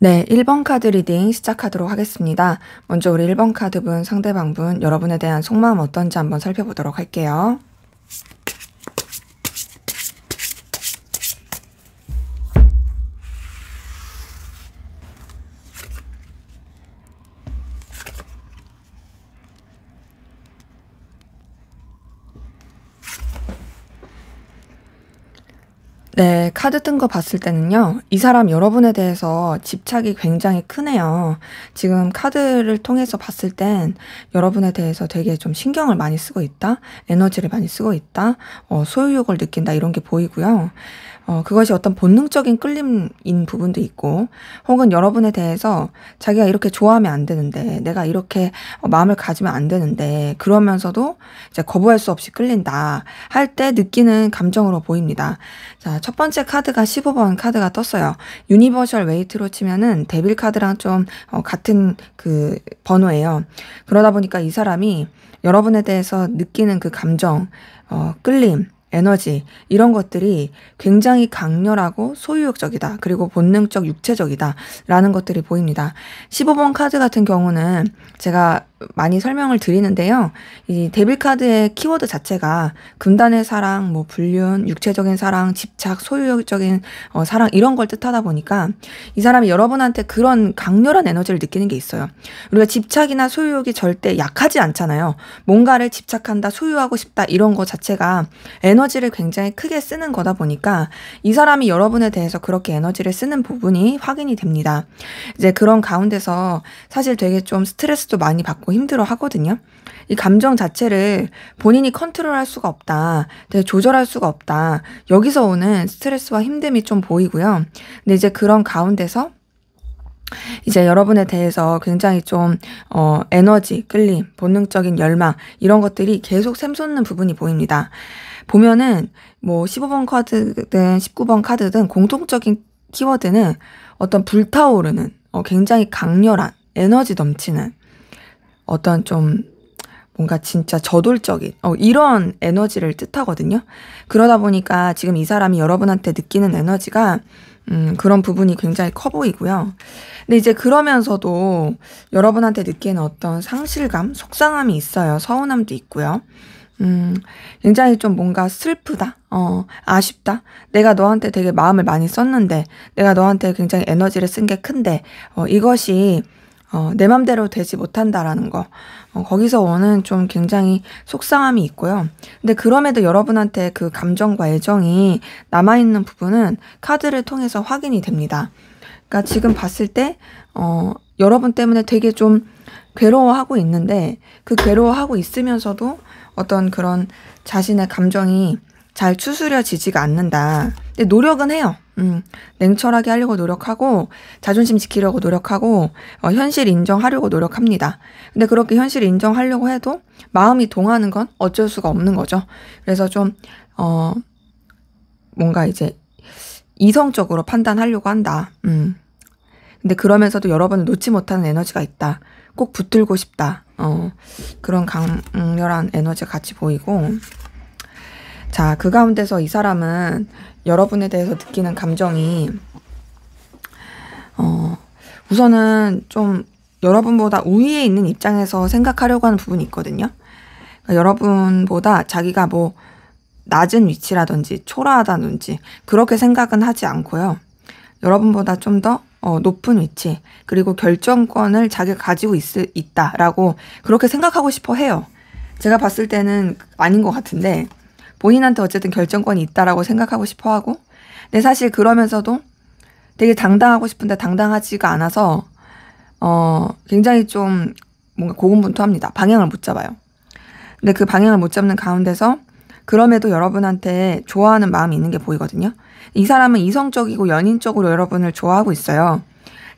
네, 1번 카드 리딩 시작하도록 하겠습니다. 먼저 우리 1번 카드분, 상대방분, 여러분에 대한 속마음 어떤지 한번 살펴보도록 할게요. 네, 카드 뜬 거 봤을 때는요, 이 사람 여러분에 대해서 집착이 굉장히 크네요. 지금 카드를 통해서 봤을 땐 여러분에 대해서 되게 좀 신경을 많이 쓰고 있다, 에너지를 많이 쓰고 있다, 소유욕을 느낀다, 이런 게 보이고요. 그것이 어떤 본능적인 끌림인 부분도 있고, 혹은 여러분에 대해서 자기가 이렇게 좋아하면 안 되는데, 내가 이렇게 마음을 가지면 안 되는데, 그러면서도 이제 거부할 수 없이 끌린다 할 때 느끼는 감정으로 보입니다. 자, 첫 번째 카드가 15번 카드가 떴어요. 유니버셜 웨이트로 치면은 데빌 카드랑 좀 같은 그 번호예요. 그러다 보니까 이 사람이 여러분에 대해서 느끼는 그 감정, 끌림, 에너지 이런 것들이 굉장히 강렬하고 소유욕적이다. 그리고 본능적 육체적이다. 라는 것들이 보입니다. 15번 카드 같은 경우는 제가 많이 설명을 드리는데요. 이 데빌 카드의 키워드 자체가 금단의 사랑, 뭐 불륜, 육체적인 사랑, 집착, 소유욕적인 사랑 이런 걸 뜻하다 보니까 이 사람이 여러분한테 그런 강렬한 에너지를 느끼는 게 있어요. 우리가 집착이나 소유욕이 절대 약하지 않잖아요. 뭔가를 집착한다, 소유하고 싶다 이런 거 자체가 에너지를 굉장히 크게 쓰는 거다 보니까 이 사람이 여러분에 대해서 그렇게 에너지를 쓰는 부분이 확인이 됩니다. 이제 그런 가운데서 사실 되게 좀 스트레스도 많이 받고 힘들어 하거든요. 이 감정 자체를 본인이 컨트롤할 수가 없다. 되게 조절할 수가 없다. 여기서 오는 스트레스와 힘듦이 좀 보이고요. 근데 이제 그런 가운데서 이제 여러분에 대해서 굉장히 좀 에너지, 끌림, 본능적인 열망 이런 것들이 계속 샘솟는 부분이 보입니다. 보면은 뭐 15번 카드든 19번 카드든 공통적인 키워드는 어떤 불타오르는 굉장히 강렬한 에너지 넘치는 어떤 좀 뭔가 진짜 저돌적인 이런 에너지를 뜻하거든요. 그러다 보니까 지금 이 사람이 여러분한테 느끼는 에너지가 그런 부분이 굉장히 커 보이고요. 근데 이제 그러면서도 여러분한테 느끼는 어떤 상실감, 속상함이 있어요. 서운함도 있고요. 굉장히 좀 뭔가 슬프다, 아쉽다. 내가 너한테 되게 마음을 많이 썼는데, 내가 너한테 굉장히 에너지를 쓴 게 큰데, 이것이 내 맘대로 되지 못한다라는 거. 거기서 오는 좀 굉장히 속상함이 있고요. 근데 그럼에도 여러분한테 그 감정과 애정이 남아있는 부분은 카드를 통해서 확인이 됩니다. 그러니까 지금 봤을 때, 여러분 때문에 되게 좀 괴로워하고 있는데, 그 괴로워하고 있으면서도 어떤 그런 자신의 감정이 잘 추스려지지가 않는다. 근데 노력은 해요. 냉철하게 하려고 노력하고 자존심 지키려고 노력하고 현실 인정하려고 노력합니다. 근데 그렇게 현실 인정하려고 해도 마음이 동하는 건 어쩔 수가 없는 거죠. 그래서 좀 뭔가 이제 이성적으로 판단하려고 한다. 근데 그러면서도 여러분을 놓지 못하는 에너지가 있다. 꼭 붙들고 싶다. 그런 강렬한 에너지가 같이 보이고, 자, 그 가운데서 이 사람은 여러분에 대해서 느끼는 감정이 우선은 좀 여러분보다 우위에 있는 입장에서 생각하려고 하는 부분이 있거든요. 그러니까 여러분보다 자기가 뭐 낮은 위치라든지 초라하다든지 그렇게 생각은 하지 않고요. 여러분보다 좀 더 높은 위치, 그리고 결정권을 자기가 가지고 있다라고 그렇게 생각하고 싶어 해요. 제가 봤을 때는 아닌 것 같은데, 본인한테 어쨌든 결정권이 있다라고 생각하고 싶어 하고, 근데 사실 그러면서도 되게 당당하고 싶은데 당당하지가 않아서, 굉장히 좀 뭔가 고군분투합니다. 방향을 못 잡아요. 근데 그 방향을 못 잡는 가운데서 그럼에도 여러분한테 좋아하는 마음이 있는 게 보이거든요. 이 사람은 이성적이고 연인적으로 여러분을 좋아하고 있어요.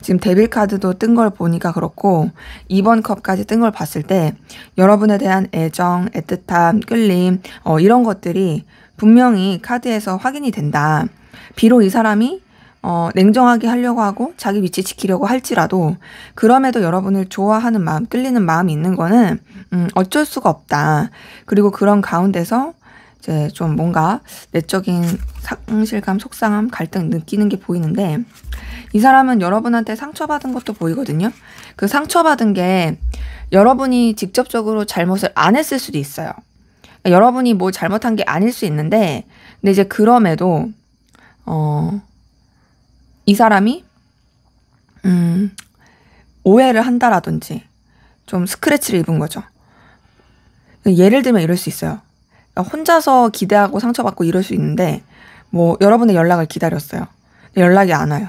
지금 데빌 카드도 뜬 걸 보니까 그렇고 2번 컵까지 뜬 걸 봤을 때 여러분에 대한 애정, 애틋함, 끌림 이런 것들이 분명히 카드에서 확인이 된다. 비록 이 사람이 냉정하게 하려고 하고 자기 위치 지키려고 할지라도 그럼에도 여러분을 좋아하는 마음, 끌리는 마음이 있는 거는 어쩔 수가 없다. 그리고 그런 가운데서 이제 좀 뭔가 내적인 상실감, 속상함, 갈등 느끼는 게 보이는데 이 사람은 여러분한테 상처받은 것도 보이거든요. 그 상처받은 게 여러분이 직접적으로 잘못을 안 했을 수도 있어요. 여러분이 뭐 잘못한 게 아닐 수 있는데 근데 이제 그럼에도 이 사람이 오해를 한다라든지 좀 스크래치를 입은 거죠. 예를 들면 이럴 수 있어요. 혼자서 기대하고 상처받고 이럴 수 있는데 뭐 여러분의 연락을 기다렸어요. 연락이 안 와요.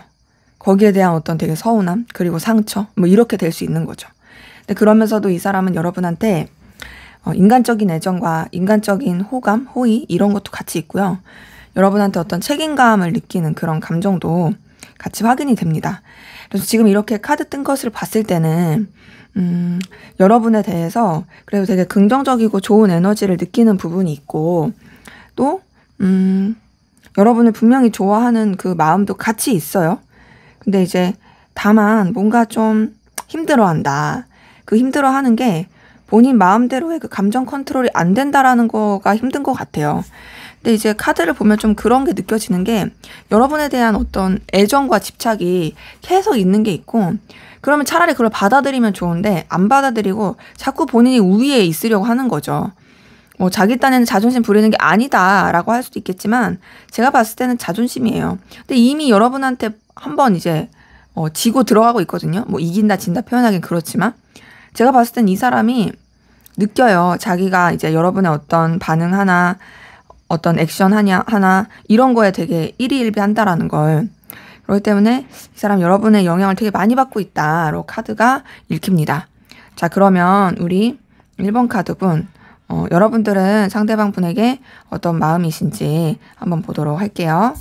거기에 대한 어떤 되게 서운함 그리고 상처 뭐 이렇게 될 수 있는 거죠. 근데 그러면서도 이 사람은 여러분한테 인간적인 애정과 인간적인 호감, 호의 이런 것도 같이 있고요. 여러분한테 어떤 책임감을 느끼는 그런 감정도 같이 확인이 됩니다. 그래서 지금 이렇게 카드 뜬 것을 봤을 때는 여러분에 대해서 그래도 되게 긍정적이고 좋은 에너지를 느끼는 부분이 있고 또 여러분을 분명히 좋아하는 그 마음도 같이 있어요. 근데 이제 다만 뭔가 좀 힘들어한다. 그 힘들어하는 게 본인 마음대로의 그 감정 컨트롤이 안 된다라는 거가 힘든 것 같아요. 근데 이제 카드를 보면 좀 그런 게 느껴지는 게 여러분에 대한 어떤 애정과 집착이 계속 있는 게 있고 그러면 차라리 그걸 받아들이면 좋은데 안 받아들이고 자꾸 본인이 우위에 있으려고 하는 거죠. 뭐 자기 딴에는 자존심 부리는 게 아니다라고 할 수도 있겠지만 제가 봤을 때는 자존심이에요. 근데 이미 여러분한테 한번 이제 지고 들어가고 있거든요. 뭐 이긴다 진다 표현하긴 그렇지만 제가 봤을 땐 이 사람이 느껴요. 자기가 이제 여러분의 어떤 반응 하나 어떤 액션 하나 이런 거에 되게 일희일비한다라는 걸. 그렇기 때문에 이 사람 여러분의 영향을 되게 많이 받고 있다로 카드가 읽힙니다. 자, 그러면 우리 1번 카드분 여러분들은 상대방 분에게 어떤 마음이신지 한번 보도록 할게요.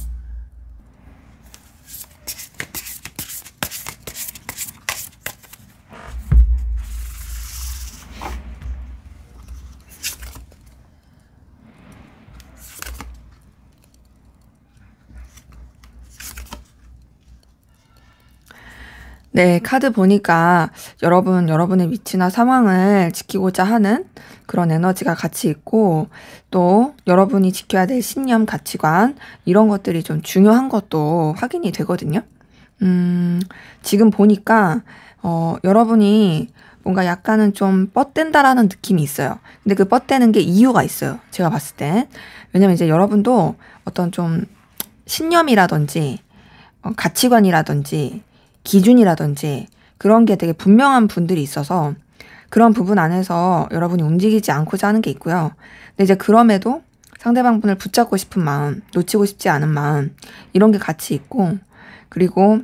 네, 카드 보니까 여러분의 위치나 상황을 지키고자 하는 그런 에너지가 같이 있고, 또 여러분이 지켜야 될 신념, 가치관, 이런 것들이 좀 중요한 것도 확인이 되거든요. 지금 보니까, 여러분이 뭔가 약간은 좀 뻗댄다라는 느낌이 있어요. 근데 그 뻗대는 게 이유가 있어요. 제가 봤을 때. 왜냐면 이제 여러분도 어떤 좀 신념이라든지, 가치관이라든지, 기준이라든지 그런 게 되게 분명한 분들이 있어서 그런 부분 안에서 여러분이 움직이지 않고자 하는 게 있고요. 근데 이제 그럼에도 상대방 분을 붙잡고 싶은 마음, 놓치고 싶지 않은 마음 이런 게 같이 있고 그리고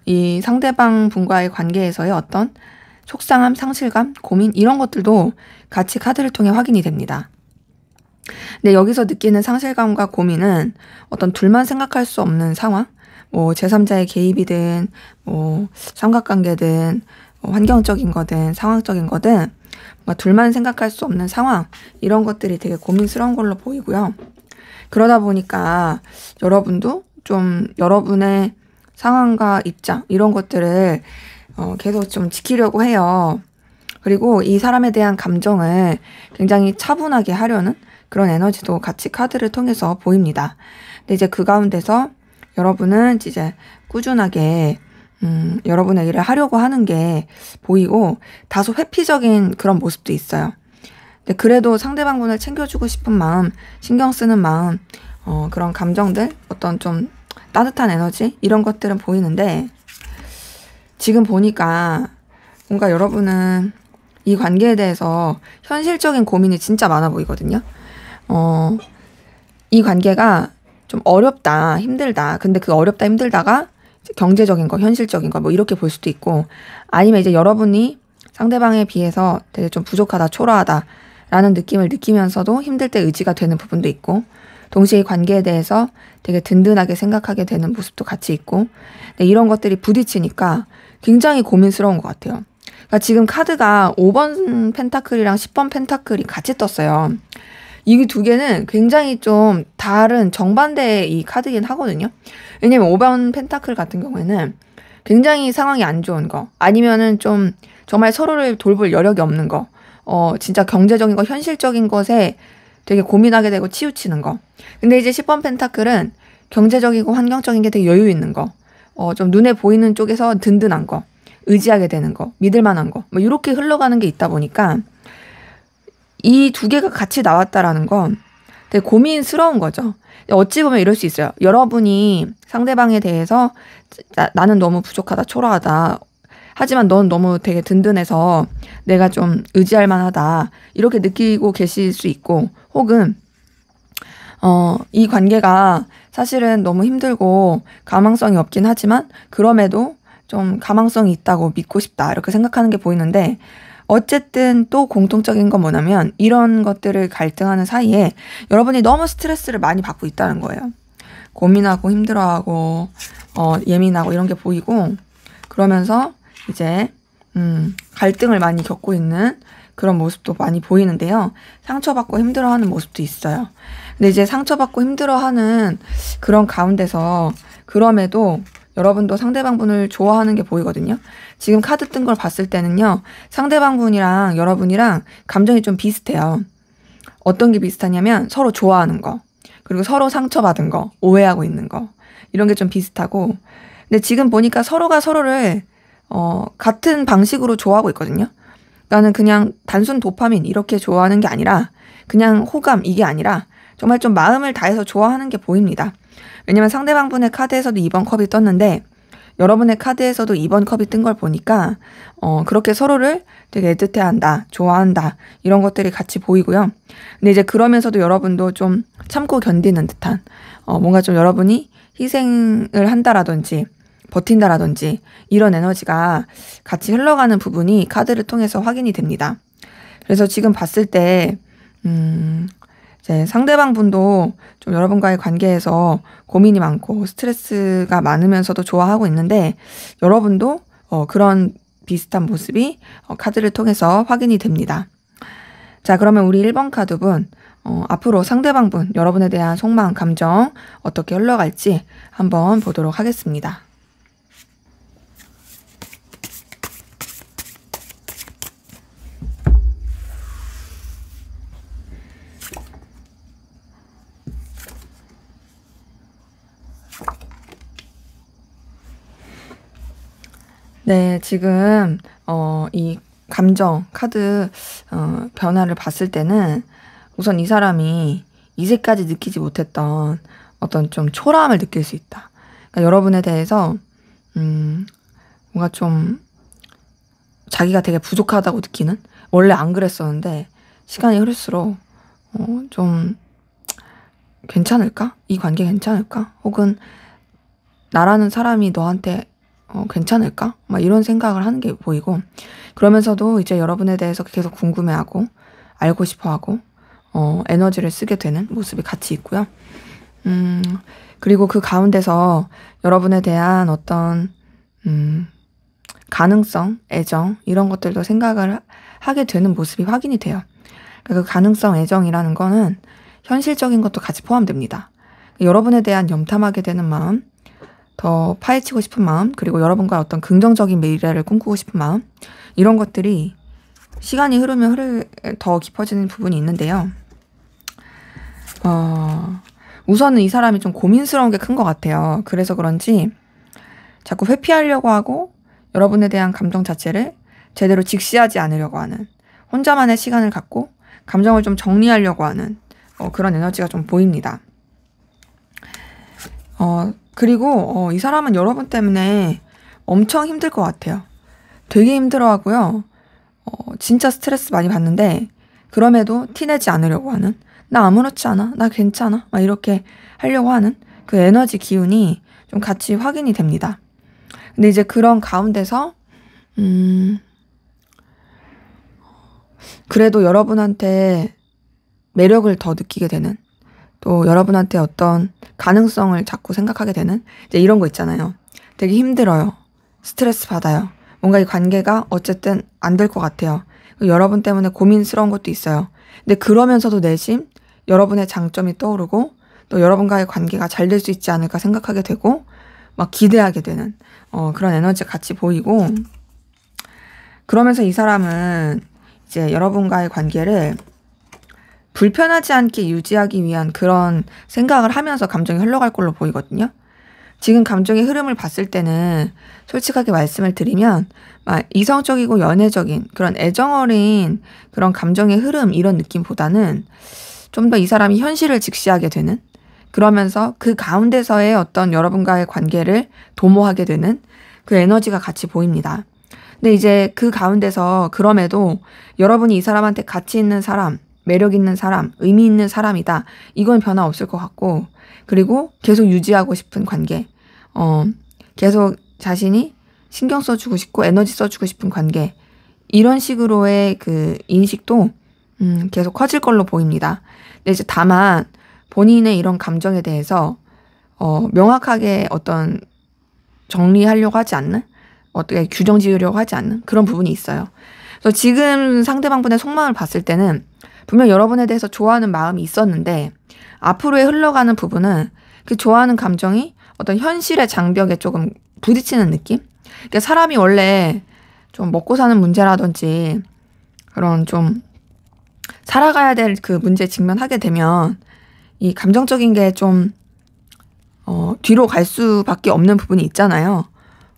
이 상대방 분과의 관계에서의 어떤 속상함, 상실감, 고민 이런 것들도 같이 카드를 통해 확인이 됩니다. 근데 여기서 느끼는 상실감과 고민은 어떤 둘만 생각할 수 없는 상황 뭐 제3자의 개입이든 뭐 삼각관계든 뭐 환경적인 거든 상황적인 거든 뭐 둘만 생각할 수 없는 상황 이런 것들이 되게 고민스러운 걸로 보이고요. 그러다 보니까 여러분도 좀 여러분의 상황과 입장 이런 것들을 계속 좀 지키려고 해요. 그리고 이 사람에 대한 감정을 굉장히 차분하게 하려는 그런 에너지도 같이 카드를 통해서 보입니다. 근데 이제 그 가운데서 여러분은 이제 꾸준하게 여러분의 일을 하려고 하는 게 보이고 다소 회피적인 그런 모습도 있어요. 근데 그래도 상대방분을 챙겨주고 싶은 마음, 신경 쓰는 마음, 그런 감정들, 어떤 좀 따뜻한 에너지 이런 것들은 보이는데 지금 보니까 뭔가 여러분은 이 관계에 대해서 현실적인 고민이 진짜 많아 보이거든요. 이 관계가 좀 어렵다, 힘들다. 근데 그 어렵다, 힘들다가 이제 경제적인 거, 현실적인 거 뭐 이렇게 볼 수도 있고 아니면 이제 여러분이 상대방에 비해서 되게 좀 부족하다, 초라하다라는 느낌을 느끼면서도 힘들 때 의지가 되는 부분도 있고 동시에 이 관계에 대해서 되게 든든하게 생각하게 되는 모습도 같이 있고 이런 것들이 부딪히니까 굉장히 고민스러운 것 같아요. 그러니까 지금 카드가 5번 펜타클이랑 10번 펜타클이 같이 떴어요. 이 두 개는 굉장히 좀 다른 정반대의 이 카드긴 하거든요. 왜냐면 5번 펜타클 같은 경우에는 굉장히 상황이 안 좋은 거 아니면은 좀 정말 서로를 돌볼 여력이 없는 거 진짜 경제적인 거 현실적인 것에 되게 고민하게 되고 치우치는 거. 근데 이제 10번 펜타클은 경제적이고 환경적인 게 되게 여유 있는 거. 좀 눈에 보이는 쪽에서 든든한 거. 의지하게 되는 거. 믿을 만한 거. 뭐 이렇게 흘러가는 게 있다 보니까 이 두 개가 같이 나왔다라는 건 되게 고민스러운 거죠. 어찌 보면 이럴 수 있어요. 여러분이 상대방에 대해서 나는 너무 부족하다, 초라하다. 하지만 넌 너무 되게 든든해서 내가 좀 의지할 만하다. 이렇게 느끼고 계실 수 있고, 혹은 이 관계가 사실은 너무 힘들고 가망성이 없긴 하지만 그럼에도 좀 가망성이 있다고 믿고 싶다. 이렇게 생각하는 게 보이는데, 어쨌든 또 공통적인 건 뭐냐면 이런 것들을 갈등하는 사이에 여러분이 너무 스트레스를 많이 받고 있다는 거예요. 고민하고 힘들어하고 예민하고 이런 게 보이고, 그러면서 이제 갈등을 많이 겪고 있는 그런 모습도 많이 보이는데요. 상처받고 힘들어하는 모습도 있어요. 근데 이제 상처받고 힘들어하는 그런 가운데서 그럼에도 여러분도 상대방 분을 좋아하는 게 보이거든요. 지금 카드 뜬 걸 봤을 때는요. 상대방 분이랑 여러분이랑 감정이 좀 비슷해요. 어떤 게 비슷하냐면 서로 좋아하는 거, 그리고 서로 상처받은 거, 오해하고 있는 거, 이런 게 좀 비슷하고, 근데 지금 보니까 서로가 서로를 같은 방식으로 좋아하고 있거든요. 나는 그냥 단순 도파민 이렇게 좋아하는 게 아니라 그냥 호감 이게 아니라 정말 좀 마음을 다해서 좋아하는 게 보입니다. 왜냐면 상대방 분의 카드에서도 2번 컵이 떴는데 여러분의 카드에서도 2번 컵이 뜬 걸 보니까 그렇게 서로를 되게 애틋해한다, 좋아한다 이런 것들이 같이 보이고요. 근데 이제 그러면서도 여러분도 좀 참고 견디는 듯한 뭔가 좀 여러분이 희생을 한다라든지 버틴다라든지 이런 에너지가 같이 흘러가는 부분이 카드를 통해서 확인이 됩니다. 그래서 지금 봤을 때 이제 상대방 분도 좀 여러분과의 관계에서 고민이 많고 스트레스가 많으면서도 좋아하고 있는데 여러분도 그런 비슷한 모습이 카드를 통해서 확인이 됩니다. 자, 그러면 우리 1번 카드분 앞으로 상대방 분 여러분에 대한 속마음 감정 어떻게 흘러갈지 한번 보도록 하겠습니다. 네, 지금 이 감정 카드 변화를 봤을 때는 우선 이 사람이 이제까지 느끼지 못했던 어떤 좀 초라함을 느낄 수 있다. 그러니까 여러분에 대해서 뭔가 좀 자기가 되게 부족하다고 느끼는, 원래 안 그랬었는데 시간이 흐를수록 좀 괜찮을까? 이 관계 괜찮을까? 혹은 나라는 사람이 너한테 괜찮을까? 막 이런 생각을 하는 게 보이고, 그러면서도 이제 여러분에 대해서 계속 궁금해하고 알고 싶어하고 에너지를 쓰게 되는 모습이 같이 있고요. 그리고 그 가운데서 여러분에 대한 어떤 가능성, 애정 이런 것들도 생각을 하게 되는 모습이 확인이 돼요. 그 가능성, 애정이라는 거는 현실적인 것도 같이 포함됩니다. 여러분에 대한 염탐하게 되는 마음, 더 파헤치고 싶은 마음, 그리고 여러분과 어떤 긍정적인 미래를 꿈꾸고 싶은 마음, 이런 것들이 시간이 흐르면 더 깊어지는 부분이 있는데요. 우선은 이 사람이 좀 고민스러운 게 큰 것 같아요. 그래서 그런지 자꾸 회피하려고 하고 여러분에 대한 감정 자체를 제대로 직시하지 않으려고 하는, 혼자만의 시간을 갖고 감정을 좀 정리하려고 하는 그런 에너지가 좀 보입니다. 그리고 이 사람은 여러분 때문에 엄청 힘들 것 같아요. 되게 힘들어하고요. 진짜 스트레스 많이 받는데 그럼에도 티내지 않으려고 하는, 나 아무렇지 않아, 나 괜찮아 막 이렇게 하려고 하는 그 에너지 기운이 좀 같이 확인이 됩니다. 근데 이제 그런 가운데서 그래도 여러분한테 매력을 더 느끼게 되는, 또 여러분한테 어떤 가능성을 자꾸 생각하게 되는 이제 이런 거 있잖아요. 되게 힘들어요. 스트레스 받아요. 뭔가 이 관계가 어쨌든 안 될 것 같아요. 여러분 때문에 고민스러운 것도 있어요. 근데 그러면서도 내심 여러분의 장점이 떠오르고 또 여러분과의 관계가 잘 될 수 있지 않을까 생각하게 되고 막 기대하게 되는 그런 에너지가 같이 보이고, 그러면서 이 사람은 이제 여러분과의 관계를 불편하지 않게 유지하기 위한 그런 생각을 하면서 감정이 흘러갈 걸로 보이거든요. 지금 감정의 흐름을 봤을 때는 솔직하게 말씀을 드리면 이성적이고 연애적인 그런 애정 어린 그런 감정의 흐름 이런 느낌보다는 좀 더 이 사람이 현실을 직시하게 되는, 그러면서 그 가운데서의 어떤 여러분과의 관계를 도모하게 되는 그 에너지가 같이 보입니다. 근데 이제 그 가운데서 그럼에도 여러분이 이 사람한테 가치 있는 사람, 매력 있는 사람, 의미 있는 사람이다. 이건 변화 없을 것 같고, 그리고 계속 유지하고 싶은 관계, 계속 자신이 신경 써주고 싶고 에너지 써주고 싶은 관계, 이런 식으로의 그 인식도 계속 커질 걸로 보입니다. 근데 이제 다만 본인의 이런 감정에 대해서 명확하게 어떤 정리하려고 하지 않는, 어떻게 규정 지으려고 하지 않는 그런 부분이 있어요. 그래서 지금 상대방분의 속마음을 봤을 때는 분명 여러분에 대해서 좋아하는 마음이 있었는데, 앞으로의 흘러가는 부분은 그 좋아하는 감정이 어떤 현실의 장벽에 조금 부딪히는 느낌? 그러니까 사람이 원래 좀 먹고 사는 문제라든지 그런 좀 살아가야 될 그 문제에 직면하게 되면 이 감정적인 게 좀 뒤로 갈 수밖에 없는 부분이 있잖아요.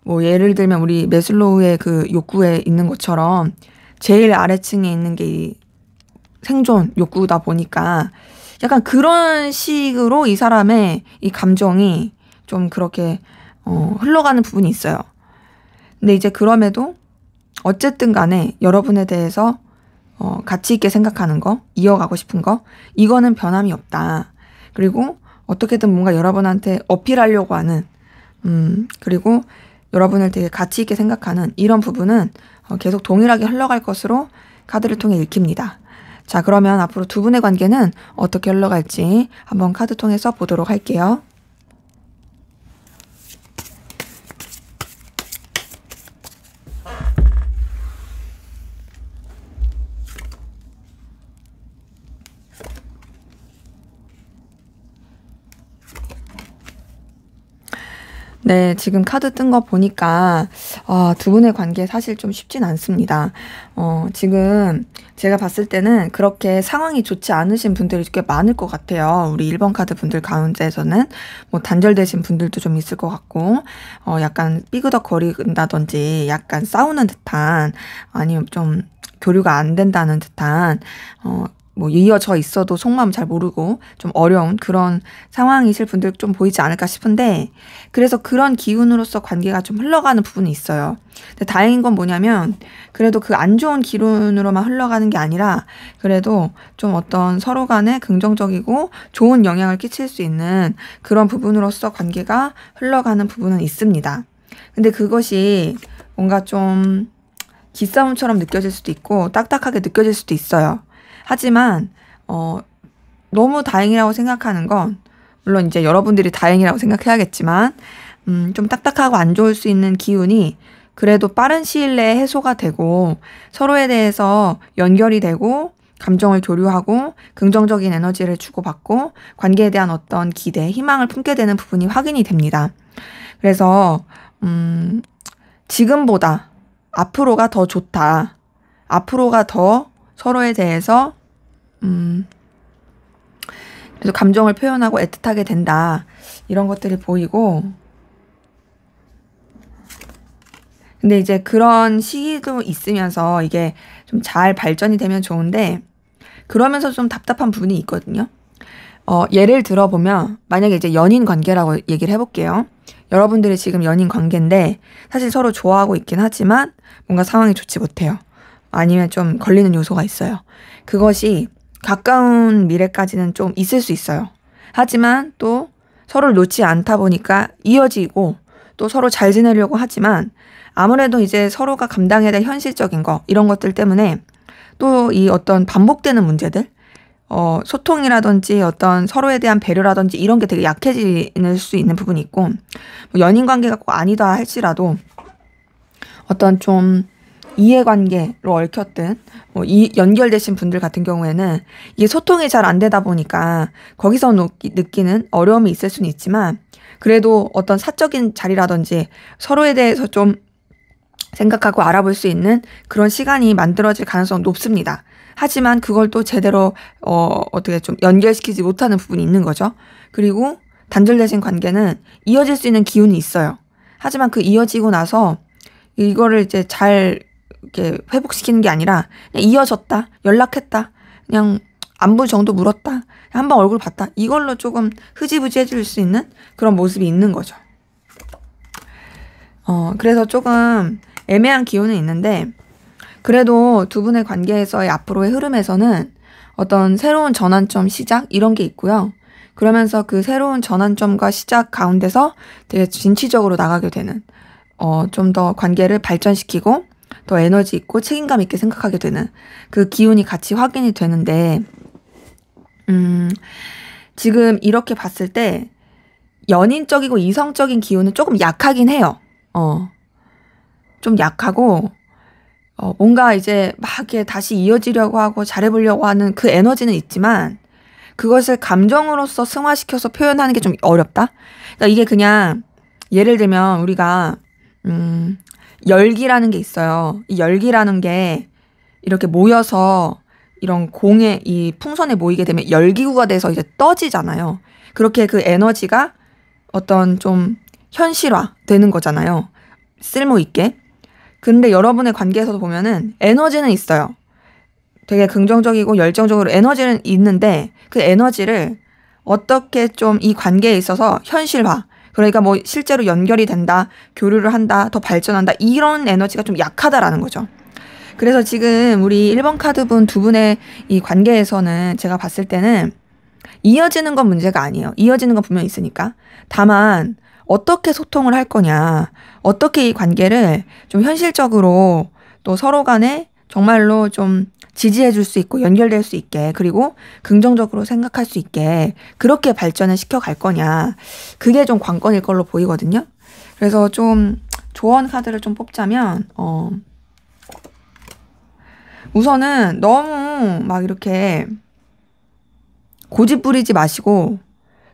뭐 예를 들면 우리 매슬로우의 그 욕구에 있는 것처럼 제일 아래층에 있는 게 이 생존 욕구다 보니까 약간 그런 식으로 이 사람의 이 감정이 좀 그렇게 흘러가는 부분이 있어요. 근데 이제 그럼에도 어쨌든 간에 여러분에 대해서 가치 있게 생각하는 거, 이어가고 싶은 거, 이거는 변함이 없다. 그리고 어떻게든 뭔가 여러분한테 어필하려고 하는, 그리고 여러분을 되게 가치 있게 생각하는 이런 부분은 계속 동일하게 흘러갈 것으로 카드를 통해 읽힙니다. 자, 그러면 앞으로 두 분의 관계는 어떻게 흘러갈지 한번 카드 통해서 보도록 할게요. 네, 지금 카드 뜬 거 보니까 두 분의 관계 사실 좀 쉽진 않습니다. 지금 제가 봤을 때는 그렇게 상황이 좋지 않으신 분들이 꽤 많을 것 같아요. 우리 1번 카드 분들 가운데에서는 뭐 단절되신 분들도 좀 있을 것 같고, 약간 삐그덕거린다든지 약간 싸우는 듯한, 아니면 좀 교류가 안 된다는 듯한, 뭐 이어져 있어도 속마음 잘 모르고 좀 어려운 그런 상황이실 분들 좀 보이지 않을까 싶은데, 그래서 그런 기운으로서 관계가 좀 흘러가는 부분이 있어요. 근데 다행인 건 뭐냐면 그래도 그 안 좋은 기운으로만 흘러가는 게 아니라 그래도 좀 어떤 서로 간에 긍정적이고 좋은 영향을 끼칠 수 있는 그런 부분으로서 관계가 흘러가는 부분은 있습니다. 근데 그것이 뭔가 좀 기싸움처럼 느껴질 수도 있고 딱딱하게 느껴질 수도 있어요. 하지만 너무 다행이라고 생각하는 건, 물론 이제 여러분들이 다행이라고 생각해야겠지만 좀 딱딱하고 안 좋을 수 있는 기운이 그래도 빠른 시일 내에 해소가 되고 서로에 대해서 연결이 되고 감정을 교류하고 긍정적인 에너지를 주고받고 관계에 대한 어떤 기대, 희망을 품게 되는 부분이 확인이 됩니다. 그래서 지금보다 앞으로가 더 좋다. 앞으로가 더 서로에 대해서 그래서 감정을 표현하고 애틋하게 된다. 이런 것들이 보이고, 근데 이제 그런 시기도 있으면서 이게 좀 잘 발전이 되면 좋은데, 그러면서 좀 답답한 부분이 있거든요. 예를 들어보면 만약에 이제 연인 관계라고 얘기를 해볼게요. 여러분들이 지금 연인 관계인데 사실 서로 좋아하고 있긴 하지만 뭔가 상황이 좋지 못해요. 아니면 좀 걸리는 요소가 있어요. 그것이 가까운 미래까지는 좀 있을 수 있어요. 하지만 또 서로를 놓지 않다 보니까 이어지고 또 서로 잘 지내려고 하지만 아무래도 이제 서로가 감당해야 될 현실적인 거, 이런 것들 때문에 또 이 어떤 반복되는 문제들, 소통이라든지 어떤 서로에 대한 배려라든지 이런 게 되게 약해질 수 있는 부분이 있고, 뭐 연인 관계가 꼭 아니다 할지라도 어떤 좀 이해관계로 얽혔든 연결되신 분들 같은 경우에는 이게 소통이 잘 안 되다 보니까 거기서 느끼는 어려움이 있을 수는 있지만, 그래도 어떤 사적인 자리라든지 서로에 대해서 좀 생각하고 알아볼 수 있는 그런 시간이 만들어질 가능성은 높습니다. 하지만 그걸 또 제대로 어떻게 좀 연결시키지 못하는 부분이 있는 거죠. 그리고 단절되신 관계는 이어질 수 있는 기운이 있어요. 하지만 그 이어지고 나서 이거를 이제 잘 이렇게 회복시키는 게 아니라 그냥 이어졌다, 연락했다, 그냥 안부 정도 물었다, 한번 얼굴 봤다, 이걸로 조금 흐지부지해질 수 있는 그런 모습이 있는 거죠. 그래서 조금 애매한 기운은 있는데, 그래도 두 분의 관계에서의 앞으로의 흐름에서는 어떤 새로운 전환점 시작 이런 게 있고요. 그러면서 그 새로운 전환점과 시작 가운데서 되게 진취적으로 나가게 되는 좀 더 관계를 발전시키고 더 에너지 있고 책임감 있게 생각하게 되는 그 기운이 같이 확인이 되는데, 지금 이렇게 봤을 때 연인적이고 이성적인 기운은 조금 약하긴 해요. 좀 약하고 뭔가 이제 막 이렇게 다시 이어지려고 하고 잘해보려고 하는 그 에너지는 있지만 그것을 감정으로서 승화시켜서 표현하는 게 좀 어렵다. 그러니까 이게 그냥 예를 들면 우리가 열기라는 게 있어요. 이 열기라는 게 이렇게 모여서 이런 공에 이 풍선에 모이게 되면 열기구가 돼서 이제 떠지잖아요. 그렇게 그 에너지가 어떤 좀 현실화 되는 거잖아요. 쓸모 있게. 근데 여러분의 관계에서도 보면은 에너지는 있어요. 되게 긍정적이고 열정적으로 에너지는 있는데 그 에너지를 어떻게 좀 이 관계에 있어서 현실화, 그러니까 뭐 실제로 연결이 된다, 교류를 한다, 더 발전한다, 이런 에너지가 좀 약하다라는 거죠. 그래서 지금 우리 1번 카드분 두 분의 이 관계에서는 제가 봤을 때는 이어지는 건 문제가 아니에요. 이어지는 건 분명히 있으니까. 다만 어떻게 소통을 할 거냐, 어떻게 이 관계를 좀 현실적으로 또 서로 간에 정말로 좀 지지해 줄 수 있고 연결될 수 있게, 그리고 긍정적으로 생각할 수 있게 그렇게 발전을 시켜갈 거냐, 그게 좀 관건일 걸로 보이거든요. 그래서 좀 조언 카드를 좀 뽑자면 우선은 너무 막 이렇게 고집 부리지 마시고,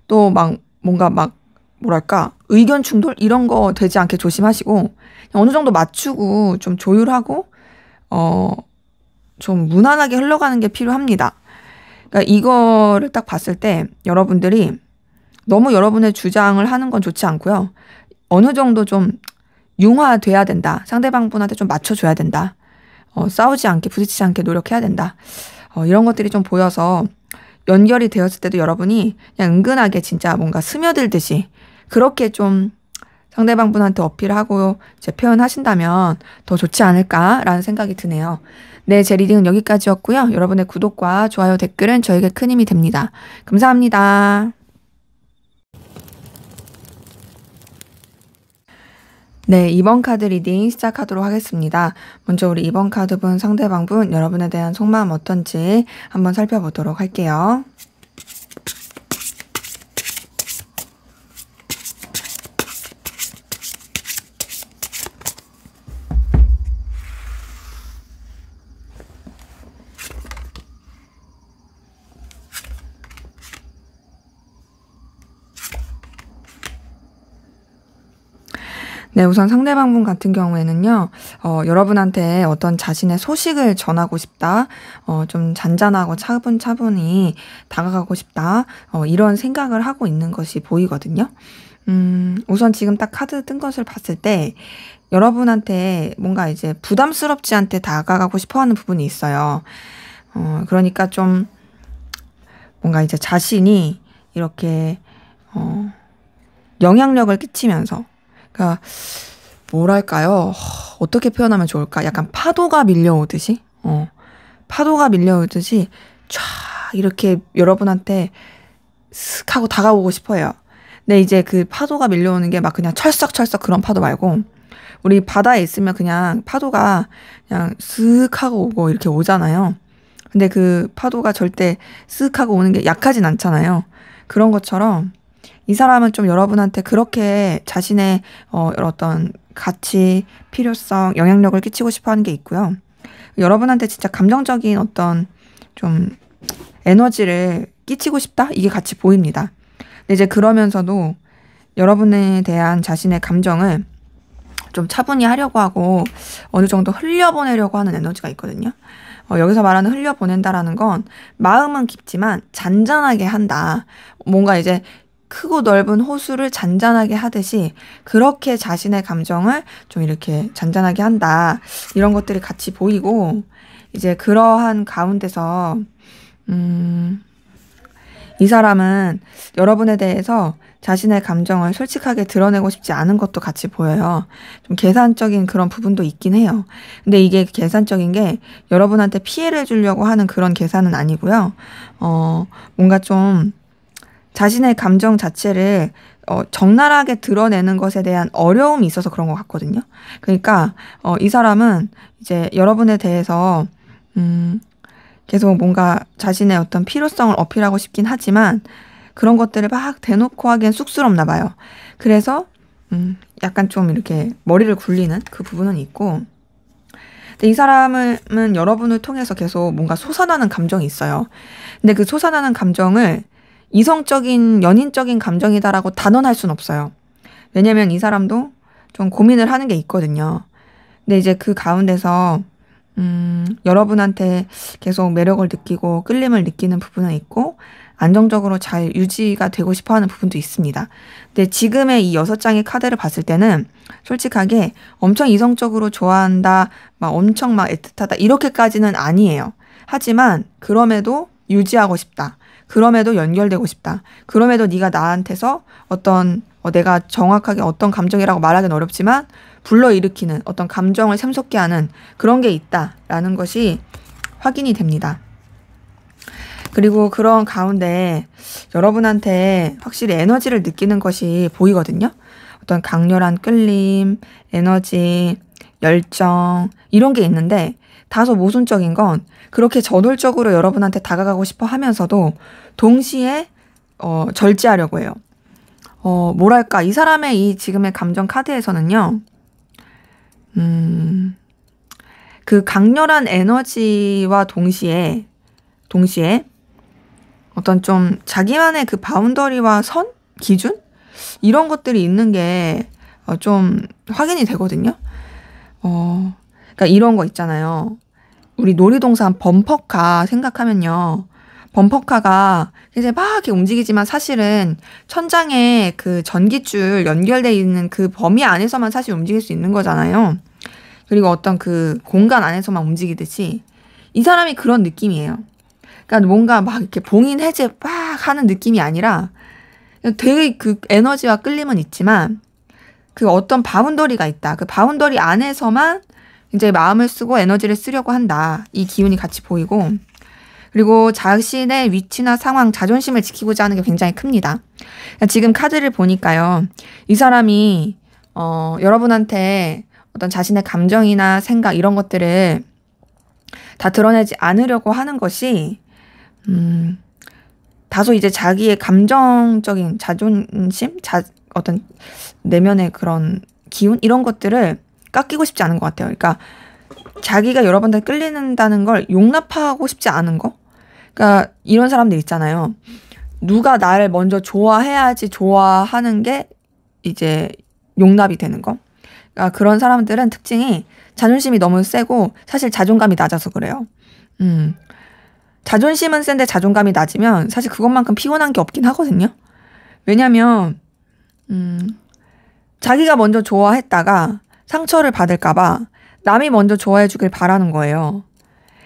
또 막 뭔가 막 뭐랄까 의견 충돌 이런 거 되지 않게 조심하시고, 어느 정도 맞추고 좀 조율하고 좀 무난하게 흘러가는 게 필요합니다. 그러니까 이거를 딱 봤을 때 여러분들이 너무 여러분의 주장을 하는 건 좋지 않고요. 어느 정도 좀 융화돼야 된다. 상대방 분한테 좀 맞춰줘야 된다. 싸우지 않게, 부딪히지 않게 노력해야 된다. 이런 것들이 좀 보여서 연결이 되었을 때도 여러분이 그냥 은근하게 진짜 뭔가 스며들듯이 그렇게 좀 상대방 분한테 어필하고 이제 표현하신다면 더 좋지 않을까라는 생각이 드네요. 네, 제 리딩은 여기까지였고요. 여러분의 구독과 좋아요, 댓글은 저에게 큰 힘이 됩니다. 감사합니다. 네, 2번 카드 리딩 시작하도록 하겠습니다. 먼저 우리 2번 카드분 상대방분 여러분에 대한 속마음 어떤지 한번 살펴보도록 할게요. 네, 우선 상대방분 같은 경우에는요, 여러분한테 어떤 자신의 소식을 전하고 싶다, 좀 잔잔하고 차분차분히 다가가고 싶다, 이런 생각을 하고 있는 것이 보이거든요. 우선 지금 딱 카드 뜬 것을 봤을 때, 여러분한테 뭔가 이제 부담스럽지 않게 다가가고 싶어 하는 부분이 있어요. 그러니까 좀 뭔가 이제 자신이 이렇게, 영향력을 끼치면서, 그러니까 뭐랄까요? 어떻게 표현하면 좋을까? 약간 파도가 밀려오듯이, 파도가 밀려오듯이 쫙 이렇게 여러분한테 슥 하고 다가오고 싶어요. 근데 이제 그 파도가 밀려오는 게 막 그냥 철썩철썩 그런 파도 말고, 우리 바다에 있으면 그냥 파도가 그냥 슥 하고 오고 이렇게 오잖아요. 근데 그 파도가 절대 슥 하고 오는 게 약하진 않잖아요. 그런 것처럼 이 사람은 좀 여러분한테 그렇게 자신의 어떤 가치, 필요성, 영향력을 끼치고 싶어 하는 게 있고요. 여러분한테 진짜 감정적인 어떤 좀 에너지를 끼치고 싶다? 이게 같이 보입니다. 근데 이제 그러면서도 여러분에 대한 자신의 감정을 좀 차분히 하려고 하고 어느 정도 흘려보내려고 하는 에너지가 있거든요. 여기서 말하는 흘려보낸다라는 건 마음은 깊지만 잔잔하게 한다. 뭔가 이제 크고 넓은 호수를 잔잔하게 하듯이 그렇게 자신의 감정을 좀 이렇게 잔잔하게 한다. 이런 것들이 같이 보이고 이제 그러한 가운데서 이 사람은 여러분에 대해서 자신의 감정을 솔직하게 드러내고 싶지 않은 것도 같이 보여요. 좀 계산적인 그런 부분도 있긴 해요. 근데 이게 계산적인 게 여러분한테 피해를 주려고 하는 그런 계산은 아니고요. 뭔가 좀 자신의 감정 자체를 적나라하게 드러내는 것에 대한 어려움이 있어서 그런 것 같거든요. 그러니까 이 사람은 이제 여러분에 대해서 계속 뭔가 자신의 어떤 필요성을 어필하고 싶긴 하지만 그런 것들을 막 대놓고 하기엔 쑥스럽나 봐요. 그래서 약간 좀 이렇게 머리를 굴리는 그 부분은 있고, 근데 이 사람은 여러분을 통해서 계속 뭔가 솟아나는 감정이 있어요. 근데 그 솟아나는 감정을 이성적인 연인적인 감정이다라고 단언할 순 없어요. 왜냐면 이 사람도 좀 고민을 하는 게 있거든요. 근데 이제 그 가운데서 여러분한테 계속 매력을 느끼고 끌림을 느끼는 부분은 있고 안정적으로 잘 유지가 되고 싶어 하는 부분도 있습니다. 근데 지금의 이 6장의 카드를 봤을 때는 솔직하게 엄청 이성적으로 좋아한다, 막 엄청 막 애틋하다 이렇게까지는 아니에요. 하지만 그럼에도 유지하고 싶다. 그럼에도 연결되고 싶다. 그럼에도 네가 나한테서 어떤 내가 정확하게 어떤 감정이라고 말하기는 어렵지만 불러일으키는 어떤 감정을 샘솟게 하는 그런 게 있다라는 것이 확인이 됩니다. 그리고 그런 가운데 여러분한테 확실히 에너지를 느끼는 것이 보이거든요. 어떤 강렬한 끌림, 에너지, 열정 이런 게 있는데 다소 모순적인 건 그렇게 저돌적으로 여러분한테 다가가고 싶어 하면서도 동시에 절제하려고 해요. 뭐랄까 이 사람의 이 지금의 감정 카드에서는요. 그 강렬한 에너지와 동시에 어떤 좀 자기만의 그 바운더리와 선? 기준? 이런 것들이 있는 게 좀 확인이 되거든요. 그러니까 이런 거 있잖아요. 우리 놀이동산 범퍼카 생각하면요. 범퍼카가 이제 막 이렇게 움직이지만 사실은 천장에 그 전기줄 연결되어 있는 그 범위 안에서만 사실 움직일 수 있는 거잖아요. 그리고 어떤 그 공간 안에서만 움직이듯이 이 사람이 그런 느낌이에요. 그러니까 뭔가 막 이렇게 봉인 해제 막 하는 느낌이 아니라 되게 그 에너지와 끌림은 있지만 그 어떤 바운더리가 있다. 그 바운더리 안에서만 이제 마음을 쓰고 에너지를 쓰려고 한다. 이 기운이 같이 보이고 그리고 자신의 위치나 상황, 자존심을 지키고자 하는 게 굉장히 큽니다. 그러니까 지금 카드를 보니까요. 이 사람이 여러분한테 어떤 자신의 감정이나 생각 이런 것들을 다 드러내지 않으려고 하는 것이 다소 이제 자기의 감정적인 자존심, 어떤 내면의 그런 기운 이런 것들을 깎이고 싶지 않은 것 같아요. 그러니까 자기가 여러분한테 끌린다는 걸 용납하고 싶지 않은 거. 그러니까 이런 사람들 있잖아요. 누가 나를 먼저 좋아해야지 좋아하는 게 이제 용납이 되는 거. 그러니까 그런 사람들은 특징이 자존심이 너무 세고 사실 자존감이 낮아서 그래요. 자존심은 센데 자존감이 낮으면 사실 그것만큼 피곤한 게 없긴 하거든요. 왜냐면 자기가 먼저 좋아했다가 상처를 받을까봐 남이 먼저 좋아해 주길 바라는 거예요.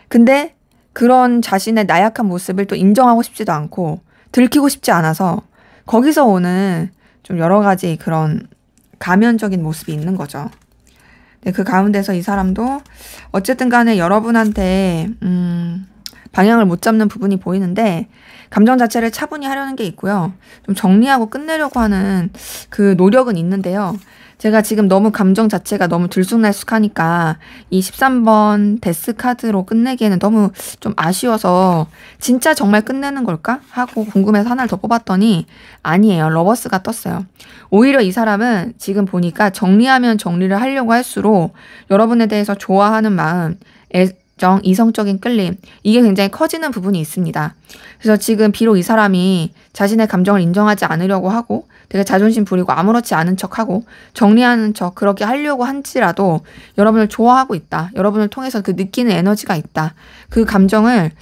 근데 그런 자신의 나약한 모습을 또 인정하고 싶지도 않고 들키고 싶지 않아서 거기서 오는 좀 여러 가지 그런 가면적인 모습이 있는 거죠. 네, 그 가운데서 이 사람도 어쨌든 간에 여러분한테 방향을 못 잡는 부분이 보이는데 감정 자체를 차분히 하려는 게 있고요. 좀 정리하고 끝내려고 하는 그 노력은 있는데요. 제가 지금 너무 감정 자체가 너무 들쑥날쑥하니까 이 13번 데스 카드로 끝내기에는 너무 좀 아쉬워서 진짜 정말 끝내는 걸까? 하고 궁금해서 하나를 더 뽑았더니 아니에요. 러버스가 떴어요. 오히려 이 사람은 지금 보니까 정리하면 정리를 하려고 할수록 여러분에 대해서 좋아하는 마음, 열정, 이성적인 끌림, 이게 굉장히 커지는 부분이 있습니다. 그래서 지금 비록 이 사람이 자신의 감정을 인정하지 않으려고 하고 되게 자존심 부리고 아무렇지 않은 척하고 정리하는 척 그렇게 하려고 한지라도 여러분을 좋아하고 있다. 여러분을 통해서 그 느끼는 에너지가 있다. 그 감정을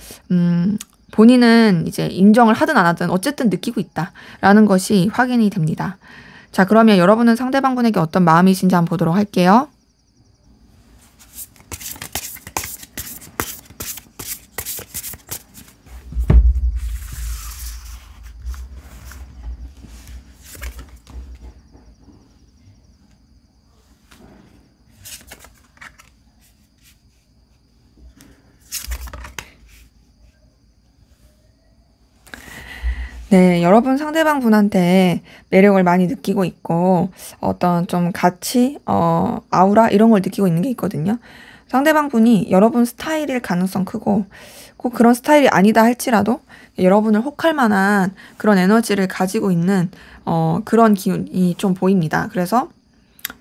본인은 이제 인정을 하든 안 하든 어쨌든 느끼고 있다라는 것이 확인이 됩니다. 자, 그러면 여러분은 상대방분에게 어떤 마음이신지 한번 보도록 할게요. 네, 여러분 상대방 분한테 매력을 많이 느끼고 있고, 어떤 좀 가치, 아우라, 이런 걸 느끼고 있는 게 있거든요. 상대방 분이 여러분 스타일일 가능성 크고, 꼭 그런 스타일이 아니다 할지라도, 여러분을 혹할 만한 그런 에너지를 가지고 있는, 그런 기운이 좀 보입니다. 그래서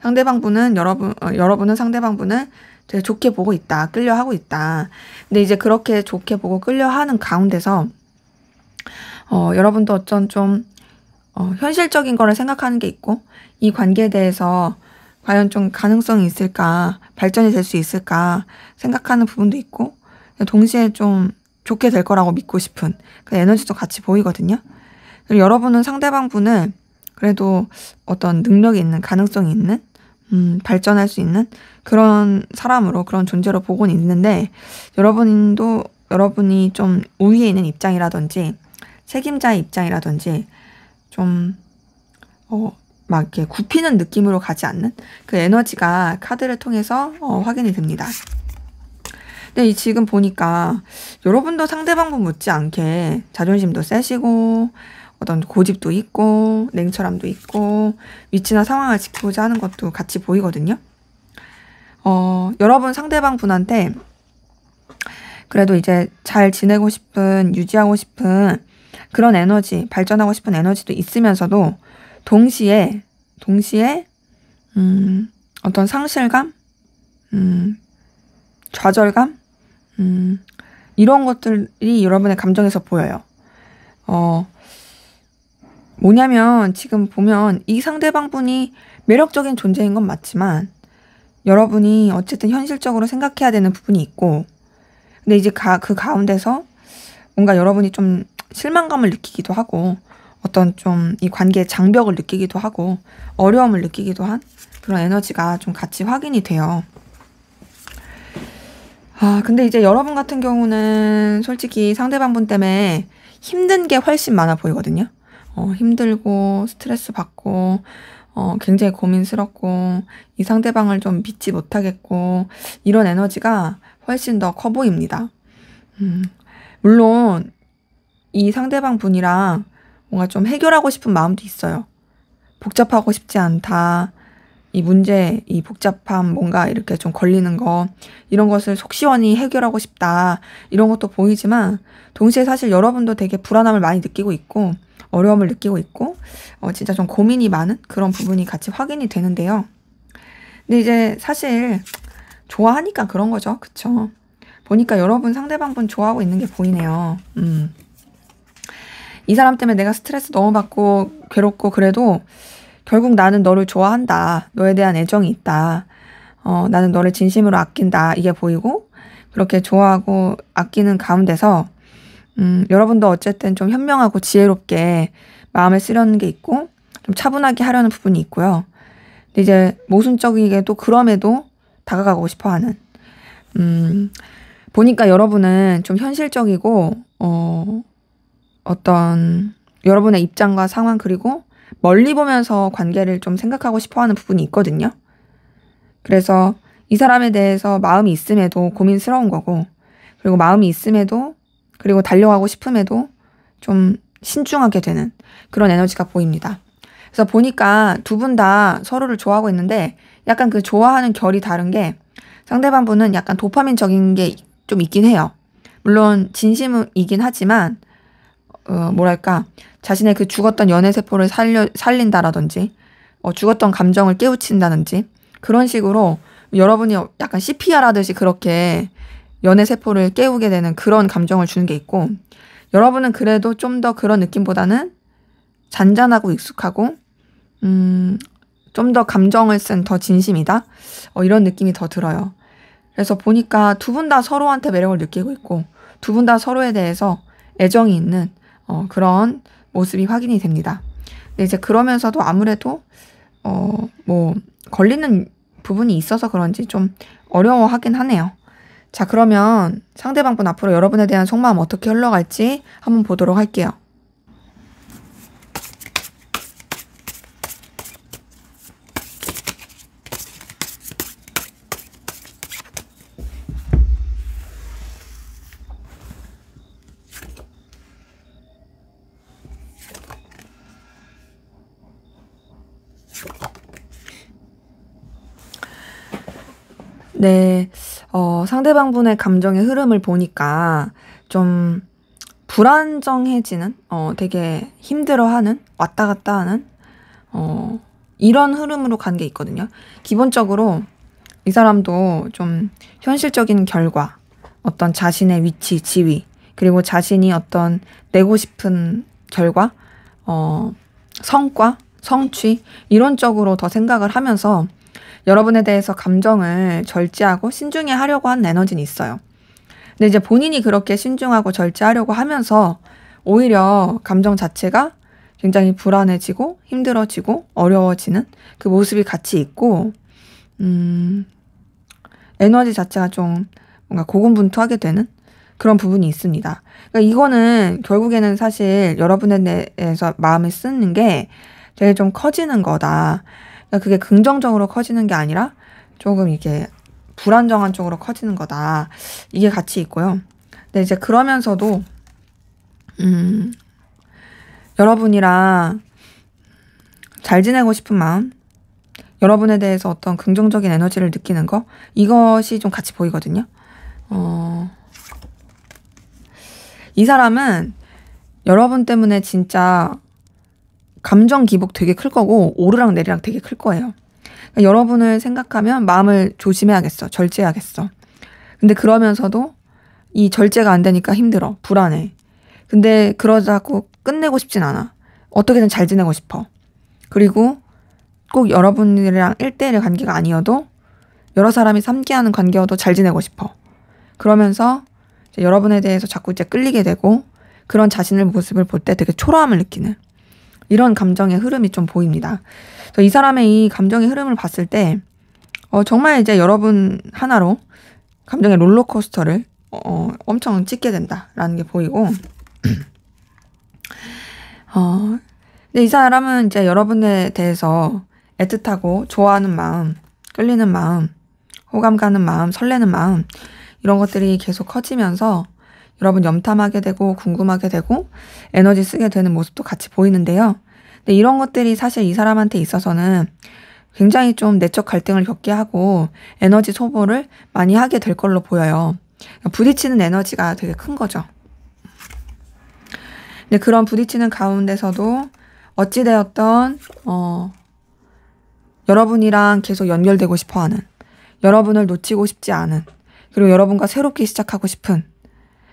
상대방 분은 여러분은 상대방 분을 되게 좋게 보고 있다, 끌려하고 있다. 근데 이제 그렇게 좋게 보고 끌려하는 가운데서, 여러분도 어쩐 좀, 현실적인 거를 생각하는 게 있고, 이 관계에 대해서 과연 좀 가능성이 있을까, 발전이 될 수 있을까 생각하는 부분도 있고, 동시에 좀 좋게 될 거라고 믿고 싶은 그 에너지도 같이 보이거든요. 그리고 여러분은 상대방 분을 그래도 어떤 능력이 있는, 가능성이 있는, 발전할 수 있는 그런 사람으로, 그런 존재로 보고는 있는데, 여러분이 좀 우위에 있는 입장이라든지, 책임자의 입장이라든지 좀 막 이렇게 굽히는 느낌으로 가지 않는 그 에너지가 카드를 통해서 확인이 됩니다. 근데 지금 보니까 여러분도 상대방분 못지않게 자존심도 세시고 어떤 고집도 있고 냉철함도 있고 위치나 상황을 지키고자 하는 것도 같이 보이거든요. 여러분 상대방 분한테 그래도 이제 잘 지내고 싶은, 유지하고 싶은 그런 에너지, 발전하고 싶은 에너지도 있으면서도 동시에 어떤 상실감, 좌절감, 이런 것들이 여러분의 감정에서 보여요. 뭐냐면 지금 보면 이 상대방 분이 매력적인 존재인 건 맞지만 여러분이 어쨌든 현실적으로 생각해야 되는 부분이 있고, 근데 이제 그 가운데서 뭔가 여러분이 좀 실망감을 느끼기도 하고 어떤 좀 이 관계의 장벽을 느끼기도 하고 어려움을 느끼기도 한 그런 에너지가 좀 같이 확인이 돼요. 근데 이제 여러분 같은 경우는 솔직히 상대방분 때문에 힘든 게 훨씬 많아 보이거든요. 힘들고 스트레스 받고 굉장히 고민스럽고 이 상대방을 좀 믿지 못하겠고 이런 에너지가 훨씬 더 커 보입니다. 물론 이 상대방 분이랑 뭔가 좀 해결하고 싶은 마음도 있어요. 복잡하고 싶지 않다. 이 문제, 이 복잡함, 뭔가 이렇게 좀 걸리는 거, 이런 것을 속 시원히 해결하고 싶다. 이런 것도 보이지만, 동시에 사실 여러분도 되게 불안함을 많이 느끼고 있고, 어려움을 느끼고 있고, 진짜 좀 고민이 많은 그런 부분이 같이 확인이 되는데요. 근데 이제 사실, 좋아하니까 그런 거죠. 그쵸? 보니까 여러분 상대방분 좋아하고 있는 게 보이네요. 이 사람 때문에 내가 스트레스 너무 받고 괴롭고 그래도 결국 나는 너를 좋아한다. 너에 대한 애정이 있다. 나는 너를 진심으로 아낀다. 이게 보이고 그렇게 좋아하고 아끼는 가운데서 여러분도 어쨌든 좀 현명하고 지혜롭게 마음을 쓰려는 게 있고 좀 차분하게 하려는 부분이 있고요. 근데 이제 모순적이게도 그럼에도 다가가고 싶어 하는 보니까 여러분은 좀 현실적이고 어떤 여러분의 입장과 상황 그리고 멀리 보면서 관계를 좀 생각하고 싶어 하는 부분이 있거든요. 그래서 이 사람에 대해서 마음이 있음에도 고민스러운 거고 그리고 마음이 있음에도 그리고 달려가고 싶음에도 좀 신중하게 되는 그런 에너지가 보입니다. 그래서 보니까 두 분 다 서로를 좋아하고 있는데 약간 그 좋아하는 결이 다른 게 상대방 분은 약간 도파민적인 게 좀 있긴 해요. 물론 진심이긴 하지만 뭐랄까 자신의 그 죽었던 연애세포를 살린다라든지 죽었던 감정을 깨우친다든지 그런 식으로 여러분이 약간 CPR 하듯이 그렇게 연애 세포를 깨우게 되는 그런 감정을 주는 게 있고, 여러분은 그래도 좀 더 그런 느낌보다는 잔잔하고 익숙하고 좀 더 감정을 쓴 더 진심이다, 이런 느낌이 더 들어요. 그래서 보니까 두 분 다 서로한테 매력을 느끼고 있고 두 분 다 서로에 대해서 애정이 있는 그런 모습이 확인이 됩니다. 근데 이제 그러면서도 아무래도 뭐 걸리는 부분이 있어서 그런지 좀 어려워하긴 하네요. 자, 그러면 상대방 분 앞으로 여러분에 대한 속마음 어떻게 흘러갈지 한번 보도록 할게요. 네, 상대방 분의 감정의 흐름을 보니까 좀 불안정해지는, 되게 힘들어하는, 왔다 갔다 하는, 이런 흐름으로 간 게 있거든요. 기본적으로 이 사람도 좀 현실적인 결과, 어떤 자신의 위치, 지위, 그리고 자신이 어떤 내고 싶은 결과, 성과, 성취, 이런 쪽으로 더 생각을 하면서 여러분에 대해서 감정을 절제하고 신중히 하려고 하는 에너지는 있어요. 근데 이제 본인이 그렇게 신중하고 절제하려고 하면서 오히려 감정 자체가 굉장히 불안해지고 힘들어지고 어려워지는 그 모습이 같이 있고, 에너지 자체가 좀 뭔가 고군분투하게 되는 그런 부분이 있습니다. 그러니까 이거는 결국에는 사실 여러분에 대해서 마음을 쓰는 게 되게 좀 커지는 거다. 그러니까 그게 긍정적으로 커지는 게 아니라 조금 이게 불안정한 쪽으로 커지는 거다. 이게 같이 있고요. 근데 이제 그러면서도 여러분이랑 잘 지내고 싶은 마음, 여러분에 대해서 어떤 긍정적인 에너지를 느끼는 거, 이것이 좀 같이 보이거든요. 이 사람은 여러분 때문에 진짜 감정 기복 되게 클 거고 오르락 내리락 되게 클 거예요. 그러니까 여러분을 생각하면 마음을 조심해야겠어. 절제해야겠어. 근데 그러면서도 이 절제가 안 되니까 힘들어. 불안해. 근데 그러자고 끝내고 싶진 않아. 어떻게든 잘 지내고 싶어. 그리고 꼭 여러분이랑 1대1의 관계가 아니어도 여러 사람이 함께하는 관계여도 잘 지내고 싶어. 그러면서 이제 여러분에 대해서 자꾸 이제 끌리게 되고 그런 자신의 모습을 볼 때 되게 초라함을 느끼는 이런 감정의 흐름이 좀 보입니다. 그래서 이 사람의 이 감정의 흐름을 봤을 때 정말 이제 여러분 하나로 감정의 롤러코스터를 엄청 찍게 된다라는 게 보이고 근데 이 사람은 이제 여러분에 대해서 애틋하고 좋아하는 마음, 끌리는 마음, 호감 가는 마음, 설레는 마음 이런 것들이 계속 커지면서 여러분 염탐하게 되고 궁금하게 되고 에너지 쓰게 되는 모습도 같이 보이는데요. 근데 이런 것들이 사실 이 사람한테 있어서는 굉장히 좀 내적 갈등을 겪게 하고 에너지 소모를 많이 하게 될 걸로 보여요. 부딪히는 에너지가 되게 큰 거죠. 근데 그런 부딪히는 가운데서도 어찌되었던 여러분이랑 계속 연결되고 싶어하는, 여러분을 놓치고 싶지 않은, 그리고 여러분과 새롭게 시작하고 싶은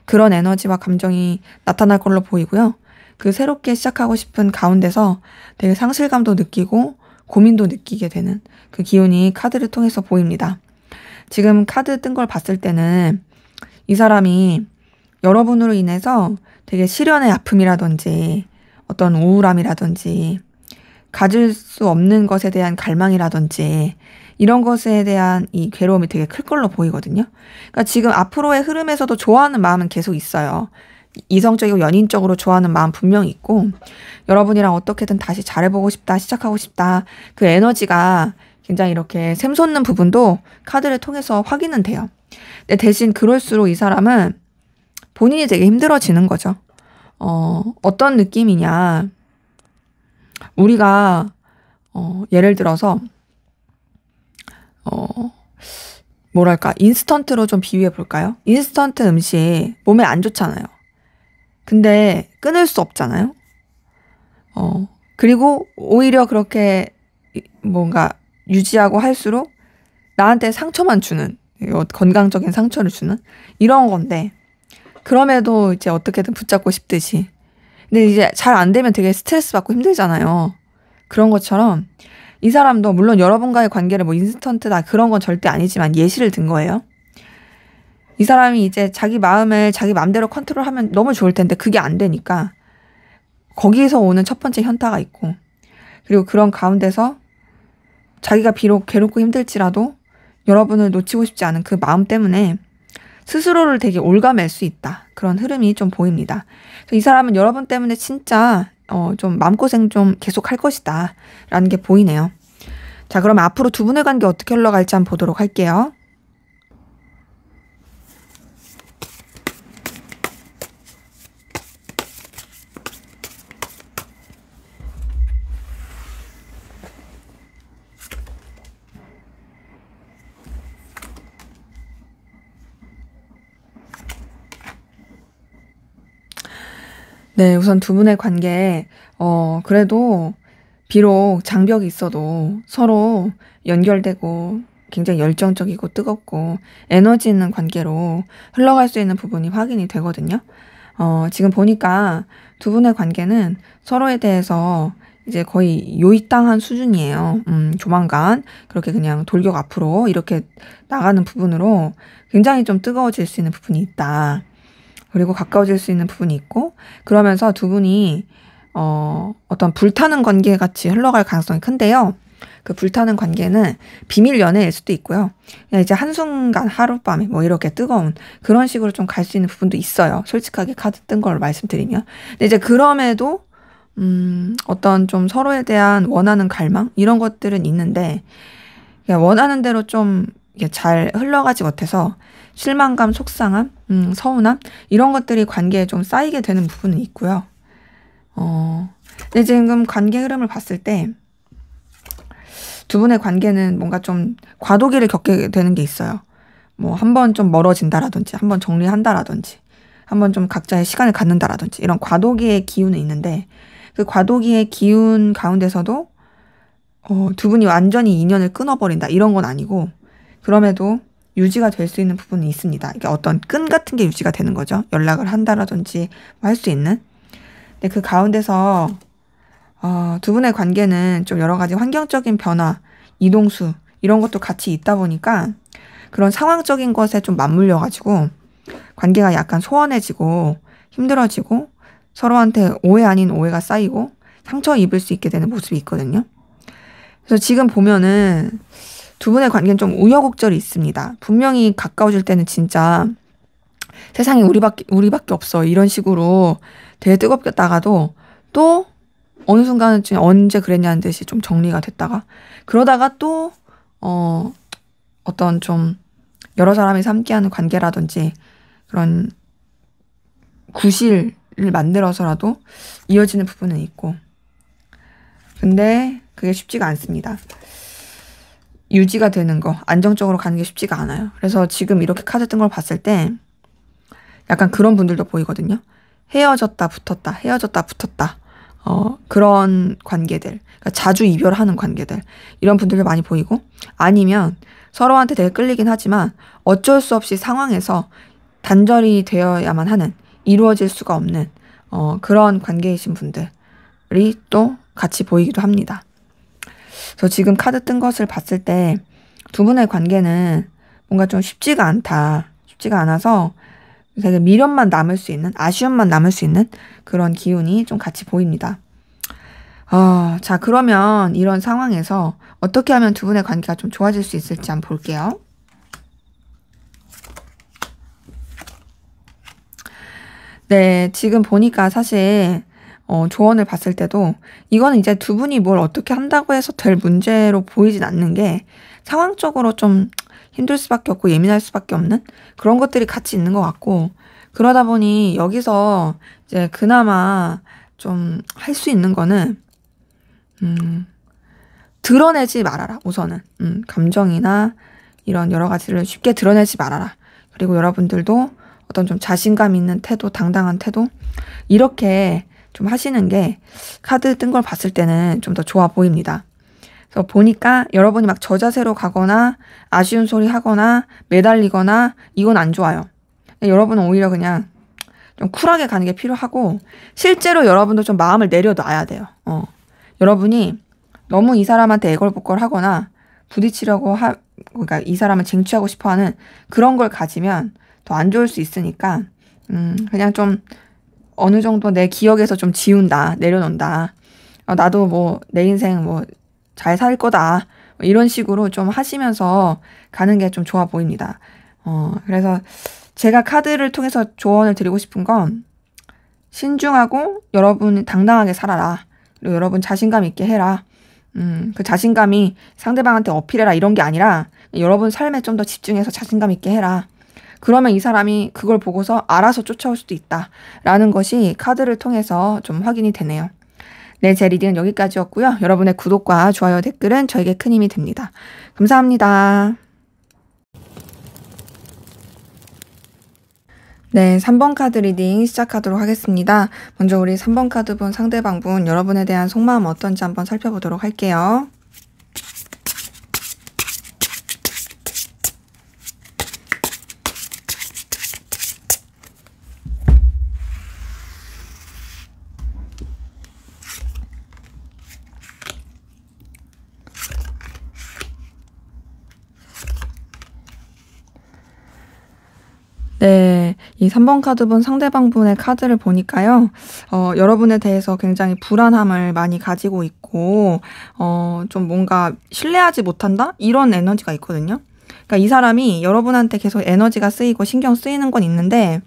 그런 에너지와 감정이 나타날 걸로 보이고요. 그 새롭게 시작하고 싶은 가운데서 되게 상실감도 느끼고 고민도 느끼게 되는 그 기운이 카드를 통해서 보입니다. 지금 카드 뜬 걸 봤을 때는 이 사람이 여러분으로 인해서 되게 시련의 아픔이라든지 어떤 우울함이라든지 가질 수 없는 것에 대한 갈망이라든지 이런 것에 대한 이 괴로움이 되게 클 걸로 보이거든요. 그러니까 지금 앞으로의 흐름에서도 좋아하는 마음은 계속 있어요. 이성적이고 연인적으로 좋아하는 마음 분명히 있고 여러분이랑 어떻게든 다시 잘해보고 싶다, 시작하고 싶다 그 에너지가 굉장히 이렇게 샘솟는 부분도 카드를 통해서 확인은 돼요. 근데 대신 그럴수록 이 사람은 본인이 되게 힘들어지는 거죠. 어떤 느낌이냐. 우리가 예를 들어서 뭐랄까 인스턴트로 좀 비유해 볼까요? 인스턴트 음식 몸에 안 좋잖아요. 근데 끊을 수 없잖아요. 그리고 오히려 그렇게 뭔가 유지하고 할수록 나한테 상처만 주는 건강적인 상처를 주는 이런 건데, 그럼에도 이제 어떻게든 붙잡고 싶듯이. 근데 이제 잘 안 되면 되게 스트레스 받고 힘들잖아요. 그런 것처럼 이 사람도 물론 여러분과의 관계를 뭐 인스턴트다 그런 건 절대 아니지만 예시를 든 거예요. 이 사람이 이제 자기 마음을 자기 마음대로 컨트롤하면 너무 좋을 텐데 그게 안 되니까 거기에서 오는 첫 번째 현타가 있고, 그리고 그런 가운데서 자기가 비록 괴롭고 힘들지라도 여러분을 놓치고 싶지 않은 그 마음 때문에 스스로를 되게 올가맬 수 있다. 그런 흐름이 좀 보입니다. 이 사람은 여러분 때문에 진짜 좀 마음고생 좀 계속 할 것이다 라는 게 보이네요. 자, 그럼 앞으로 두 분의 관계 어떻게 흘러갈지 한번 보도록 할게요. 네, 우선 두 분의 관계, 그래도 비록 장벽이 있어도 서로 연결되고 굉장히 열정적이고 뜨겁고 에너지 있는 관계로 흘러갈 수 있는 부분이 확인이 되거든요. 지금 보니까 두 분의 관계는 서로에 대해서 이제 거의 요입당한 수준이에요. 조만간 그렇게 그냥 돌격 앞으로 이렇게 나가는 부분으로 굉장히 좀 뜨거워질 수 있는 부분이 있다. 그리고 가까워질 수 있는 부분이 있고, 그러면서 두 분이 어떤 불타는 관계 같이 흘러갈 가능성이 큰데요. 그 불타는 관계는 비밀 연애일 수도 있고요. 그냥 이제 한순간 하룻밤에 뭐 이렇게 뜨거운 그런 식으로 좀 갈 수 있는 부분도 있어요. 솔직하게 카드 뜬 걸 말씀드리면. 근데 이제 그럼에도 어떤 좀 서로에 대한 원하는 갈망 이런 것들은 있는데, 그냥 원하는 대로 좀 잘 흘러가지 못해서 실망감, 속상함, 서운함 이런 것들이 관계에 좀 쌓이게 되는 부분은 있고요. 근데 지금 관계 흐름을 봤을 때 두 분의 관계는 뭔가 좀 과도기를 겪게 되는 게 있어요. 뭐 한번 좀 멀어진다라든지 한번 정리한다라든지 한번 좀 각자의 시간을 갖는다라든지 이런 과도기의 기운은 있는데, 그 과도기의 기운 가운데서도 두 분이 완전히 인연을 끊어버린다 이런 건 아니고, 그럼에도 유지가 될 수 있는 부분이 있습니다. 이게 어떤 끈 같은 게 유지가 되는 거죠. 연락을 한다라든지 뭐 할 수 있는. 근데 그 가운데서 두 분의 관계는 좀 여러 가지 환경적인 변화, 이동수 이런 것도 같이 있다 보니까 그런 상황적인 것에 좀 맞물려가지고 관계가 약간 소원해지고 힘들어지고 서로한테 오해 아닌 오해가 쌓이고 상처 입을 수 있게 되는 모습이 있거든요. 그래서 지금 보면은 두 분의 관계는 좀 우여곡절이 있습니다. 분명히 가까워질 때는 진짜 세상에 우리밖에 없어 이런 식으로 되게 뜨겁다가도 또 어느 순간은 언제 그랬냐는 듯이 좀 정리가 됐다가, 그러다가 또 어떤 좀 여러 사람이 함께하는 관계라든지 그런 구실을 만들어서라도 이어지는 부분은 있고, 근데 그게 쉽지가 않습니다. 유지가 되는 거, 안정적으로 가는 게 쉽지가 않아요. 그래서 지금 이렇게 카드 뜬 걸 봤을 때 약간 그런 분들도 보이거든요. 헤어졌다 붙었다 헤어졌다 붙었다 그런 관계들, 그러니까 자주 이별하는 관계들 이런 분들도 많이 보이고, 아니면 서로한테 되게 끌리긴 하지만 어쩔 수 없이 상황에서 단절이 되어야만 하는, 이루어질 수가 없는 그런 관계이신 분들이 또 같이 보이기도 합니다. 그래서 지금 카드 뜬 것을 봤을 때 두 분의 관계는 뭔가 좀 쉽지가 않다. 쉽지가 않아서 되게 미련만 남을 수 있는, 아쉬움만 남을 수 있는 그런 기운이 좀 같이 보입니다. 자, 그러면 이런 상황에서 어떻게 하면 두 분의 관계가 좀 좋아질 수 있을지 한번 볼게요. 네, 지금 보니까 사실 조언을 봤을 때도 이거는 이제 두 분이 뭘 어떻게 한다고 해서 될 문제로 보이진 않는 게, 상황적으로 좀 힘들 수밖에 없고 예민할 수밖에 없는 그런 것들이 같이 있는 것 같고, 그러다 보니 여기서 이제 그나마 좀 할 수 있는 거는 드러내지 말아라. 우선은 감정이나 이런 여러 가지를 쉽게 드러내지 말아라. 그리고 여러분들도 어떤 좀 자신감 있는 태도, 당당한 태도 이렇게 좀 하시는 게 카드 뜬 걸 봤을 때는 좀 더 좋아 보입니다. 그래서 보니까 여러분이 막 저자세로 가거나 아쉬운 소리 하거나 매달리거나 이건 안 좋아요. 여러분은 오히려 그냥 좀 쿨하게 가는 게 필요하고 실제로 여러분도 좀 마음을 내려놔야 돼요. 여러분이 너무 이 사람한테 애걸복걸 하거나 부딪히려고 그러니까 이 사람을 쟁취하고 싶어하는 그런 걸 가지면 더 안 좋을 수 있으니까 그냥 좀 어느 정도 내 기억에서 좀 지운다, 내려놓는다. 나도 뭐 내 인생 뭐 잘 살 거다. 이런 식으로 좀 하시면서 가는 게 좀 좋아 보입니다. 그래서 제가 카드를 통해서 조언을 드리고 싶은 건 신중하고 여러분 당당하게 살아라. 그리고 여러분 자신감 있게 해라. 그 자신감이 상대방한테 어필해라 이런 게 아니라 여러분 삶에 좀 더 집중해서 자신감 있게 해라. 그러면 이 사람이 그걸 보고서 알아서 쫓아올 수도 있다. 라는 것이 카드를 통해서 좀 확인이 되네요. 네, 제 리딩은 여기까지였고요. 여러분의 구독과 좋아요, 댓글은 저에게 큰 힘이 됩니다. 감사합니다. 네, 3번 카드 리딩 시작하도록 하겠습니다. 먼저 우리 3번 카드 본 상대방분 여러분에 대한 속마음 어떤지 한번 살펴보도록 할게요. 네, 이 3번 카드 본 상대방분의 카드를 보니까요, 여러분에 대해서 굉장히 불안함을 많이 가지고 있고, 좀 뭔가 신뢰하지 못한다? 이런 에너지가 있거든요. 그러니까 이 사람이 여러분한테 계속 에너지가 쓰이고 신경 쓰이는 건 있는데,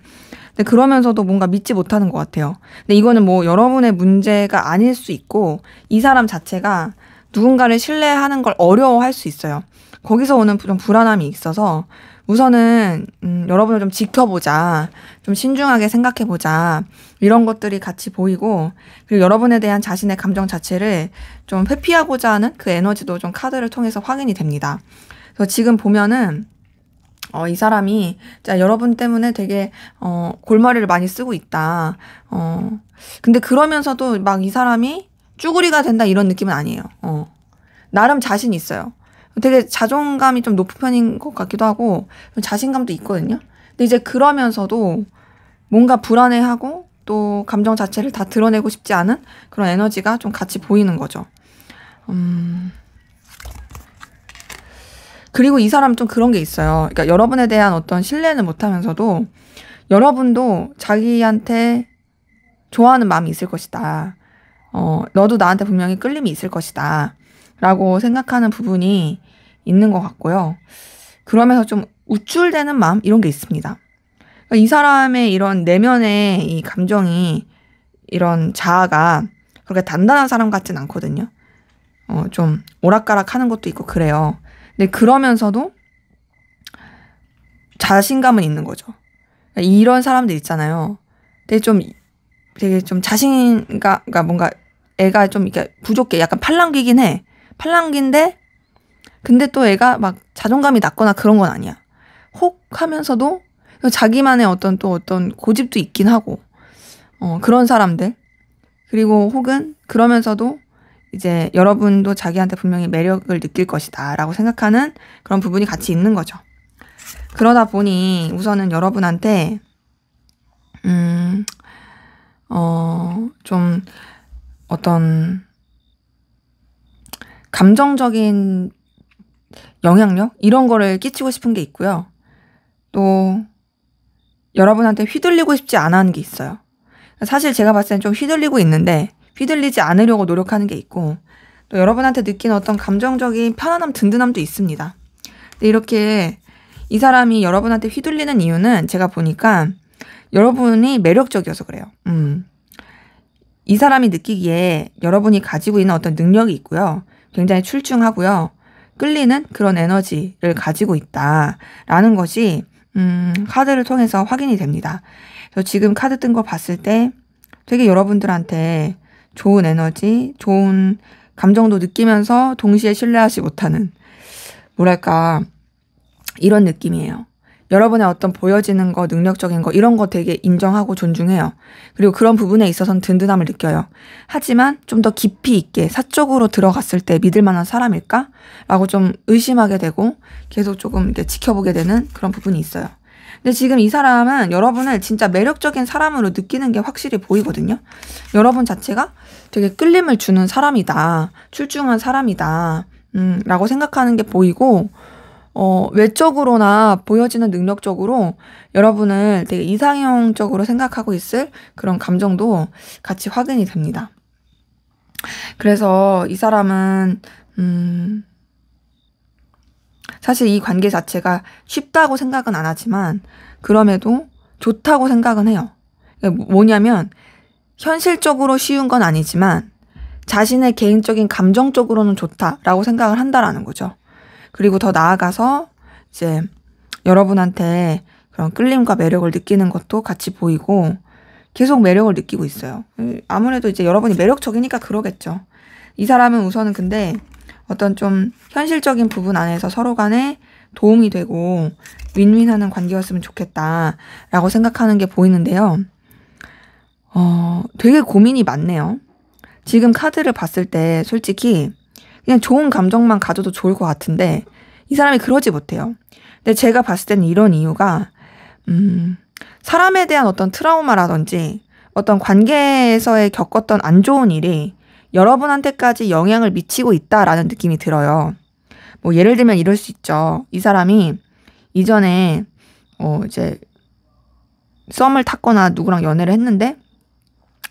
근데 그러면서도 뭔가 믿지 못하는 것 같아요. 근데 이거는 뭐 여러분의 문제가 아닐 수 있고, 이 사람 자체가 누군가를 신뢰하는 걸 어려워할 수 있어요. 거기서 오는 좀 불안함이 있어서, 우선은 여러분을 좀 지켜보자. 좀 신중하게 생각해보자. 이런 것들이 같이 보이고 그리고 여러분에 대한 자신의 감정 자체를 좀 회피하고자 하는 그 에너지도 좀 카드를 통해서 확인이 됩니다. 그래서 지금 보면은 이 사람이 진짜 여러분 때문에 되게 골머리를 많이 쓰고 있다. 근데 그러면서도 막 이 사람이 쭈구리가 된다 이런 느낌은 아니에요. 나름 자신 있어요. 되게 자존감이 좀 높은 편인 것 같기도 하고 자신감도 있거든요. 근데 이제 그러면서도 뭔가 불안해하고 또 감정 자체를 다 드러내고 싶지 않은 그런 에너지가 좀 같이 보이는 거죠. 그리고 이 사람 좀 그런 게 있어요. 그러니까 여러분에 대한 어떤 신뢰는 못하면서도 여러분도 자기한테 좋아하는 마음이 있을 것이다. 너도 나한테 분명히 끌림이 있을 것이다. 라고 생각하는 부분이 있는 것 같고요. 그러면서 좀 우쭐대는 마음 이런 게 있습니다. 그러니까 이 사람의 이런 내면의 이 감정이 이런 자아가 그렇게 단단한 사람 같진 않거든요. 좀 오락가락 하는 것도 있고 그래요. 근데 그러면서도 자신감은 있는 거죠. 그러니까 이런 사람들 있잖아요. 되게 좀 그러니까 뭔가 애가 좀 이렇게 부족해. 약간 팔랑귀긴 해. 팔랑귀인데 근데 또 애가 막 자존감이 낮거나 그런 건 아니야. 혹 하면서도 자기만의 어떤 고집도 있긴 하고 그런 사람들. 그리고 혹은 그러면서도 이제 여러분도 자기한테 분명히 매력을 느낄 것이다 라고 생각하는 그런 부분이 같이 있는 거죠. 그러다 보니 우선은 여러분한테 좀 어떤 감정적인 영향력? 이런 거를 끼치고 싶은 게 있고요. 또 여러분한테 휘둘리고 싶지 않아 하는 게 있어요. 사실 제가 봤을 땐 좀 휘둘리고 있는데 휘둘리지 않으려고 노력하는 게 있고 또 여러분한테 느끼는 어떤 감정적인 편안함, 든든함도 있습니다. 근데 이렇게 이 사람이 여러분한테 휘둘리는 이유는 제가 보니까 여러분이 매력적이어서 그래요. 이 사람이 느끼기에 여러분이 가지고 있는 어떤 능력이 있고요. 굉장히 출중하고요. 끌리는 그런 에너지를 가지고 있다라는 것이 카드를 통해서 확인이 됩니다. 그래서 지금 카드 뜬 거 봤을 때 되게 여러분들한테 좋은 에너지, 좋은 감정도 느끼면서 동시에 신뢰하지 못하는 뭐랄까 이런 느낌이에요. 여러분의 어떤 보여지는 거, 능력적인 거 이런 거 되게 인정하고 존중해요. 그리고 그런 부분에 있어서는 든든함을 느껴요. 하지만 좀 더 깊이 있게 사적으로 들어갔을 때 믿을 만한 사람일까? 라고 좀 의심하게 되고 계속 조금 이렇게 지켜보게 되는 그런 부분이 있어요. 근데 지금 이 사람은 여러분을 진짜 매력적인 사람으로 느끼는 게 확실히 보이거든요. 여러분 자체가 되게 끌림을 주는 사람이다. 출중한 사람이다. 라고 생각하는 게 보이고, 외적으로나 보여지는 능력적으로 여러분을 되게 이상형적으로 생각하고 있을 그런 감정도 같이 확인이 됩니다. 그래서 이 사람은, 사실 이 관계 자체가 쉽다고 생각은 안 하지만, 그럼에도 좋다고 생각은 해요. 뭐냐면, 현실적으로 쉬운 건 아니지만, 자신의 개인적인 감정적으로는 좋다라고 생각을 한다라는 거죠. 그리고 더 나아가서 이제 여러분한테 그런 끌림과 매력을 느끼는 것도 같이 보이고 계속 매력을 느끼고 있어요. 아무래도 이제 여러분이 매력적이니까 그러겠죠. 이 사람은 우선은 근데 어떤 좀 현실적인 부분 안에서 서로 간에 도움이 되고 윈윈하는 관계였으면 좋겠다라고 생각하는 게 보이는데요. 되게 고민이 많네요. 지금 카드를 봤을 때 솔직히 그냥 좋은 감정만 가져도 좋을 것 같은데 이 사람이 그러지 못해요. 근데 제가 봤을 때는 이런 이유가 사람에 대한 어떤 트라우마라든지 어떤 관계에서의 겪었던 안 좋은 일이 여러분한테까지 영향을 미치고 있다라는 느낌이 들어요. 뭐 예를 들면 이럴 수 있죠. 이 사람이 이전에 이제 썸을 탔거나 누구랑 연애를 했는데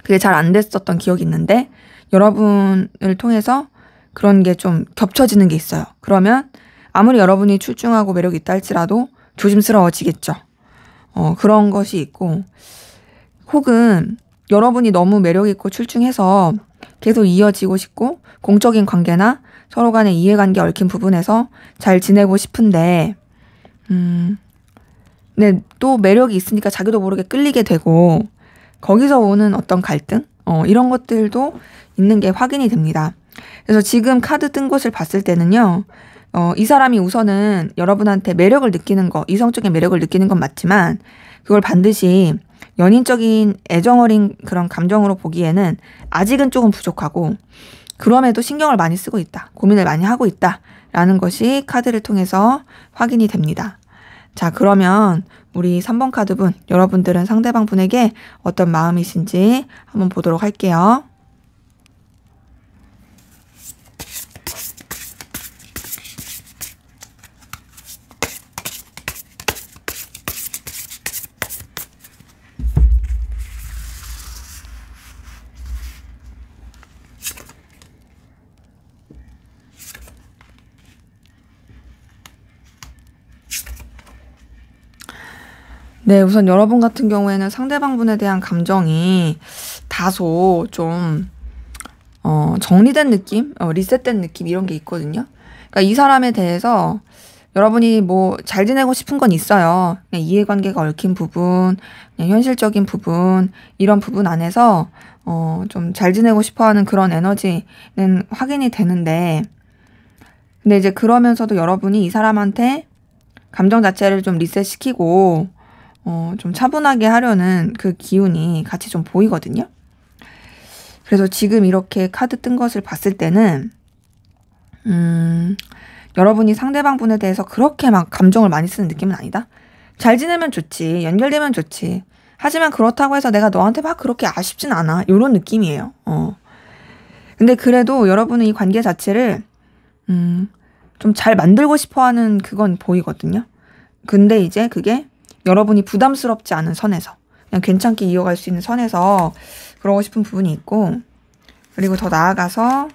그게 잘 안 됐었던 기억이 있는데 여러분을 통해서 그런 게 좀 겹쳐지는 게 있어요. 그러면 아무리 여러분이 출중하고 매력이 있다 할지라도 조심스러워지겠죠. 그런 것이 있고 혹은 여러분이 너무 매력있고 출중해서 계속 이어지고 싶고 공적인 관계나 서로 간의 이해관계 얽힌 부분에서 잘 지내고 싶은데 네, 또 매력이 있으니까 자기도 모르게 끌리게 되고 거기서 오는 어떤 갈등? 이런 것들도 있는 게 확인이 됩니다. 그래서 지금 카드 뜬 것을 봤을 때는요, 이 사람이 우선은 여러분한테 매력을 느끼는 거, 이성적인 매력을 느끼는 건 맞지만, 그걸 반드시 연인적인 애정 어린 그런 감정으로 보기에는 아직은 조금 부족하고, 그럼에도 신경을 많이 쓰고 있다, 고민을 많이 하고 있다, 라는 것이 카드를 통해서 확인이 됩니다. 자, 그러면 우리 3번 카드분, 여러분들은 상대방 분에게 어떤 마음이신지 한번 보도록 할게요. 네, 우선 여러분 같은 경우에는 상대방 분에 대한 감정이 다소 좀, 정리된 느낌? 리셋된 느낌? 이런 게 있거든요. 그러니까 이 사람에 대해서 여러분이 뭐 잘 지내고 싶은 건 있어요. 그냥 이해관계가 얽힌 부분, 그냥 현실적인 부분, 이런 부분 안에서, 좀 잘 지내고 싶어 하는 그런 에너지는 확인이 되는데, 근데 이제 그러면서도 여러분이 이 사람한테 감정 자체를 좀 리셋시키고, 좀 차분하게 하려는 그 기운이 같이 좀 보이거든요. 그래서 지금 이렇게 카드 뜬 것을 봤을 때는, 여러분이 상대방 분에 대해서 그렇게 막 감정을 많이 쓰는 느낌은 아니다. 잘 지내면 좋지, 연결되면 좋지. 하지만 그렇다고 해서 내가 너한테 막 그렇게 아쉽진 않아. 이런 느낌이에요. 근데 그래도 여러분은 이 관계 자체를, 좀 잘 만들고 싶어 하는 그건 보이거든요. 근데 이제 그게 여러분이 부담스럽지 않은 선에서 그냥 괜찮게 이어갈 수 있는 선에서 그러고 싶은 부분이 있고 그리고 더 나아가서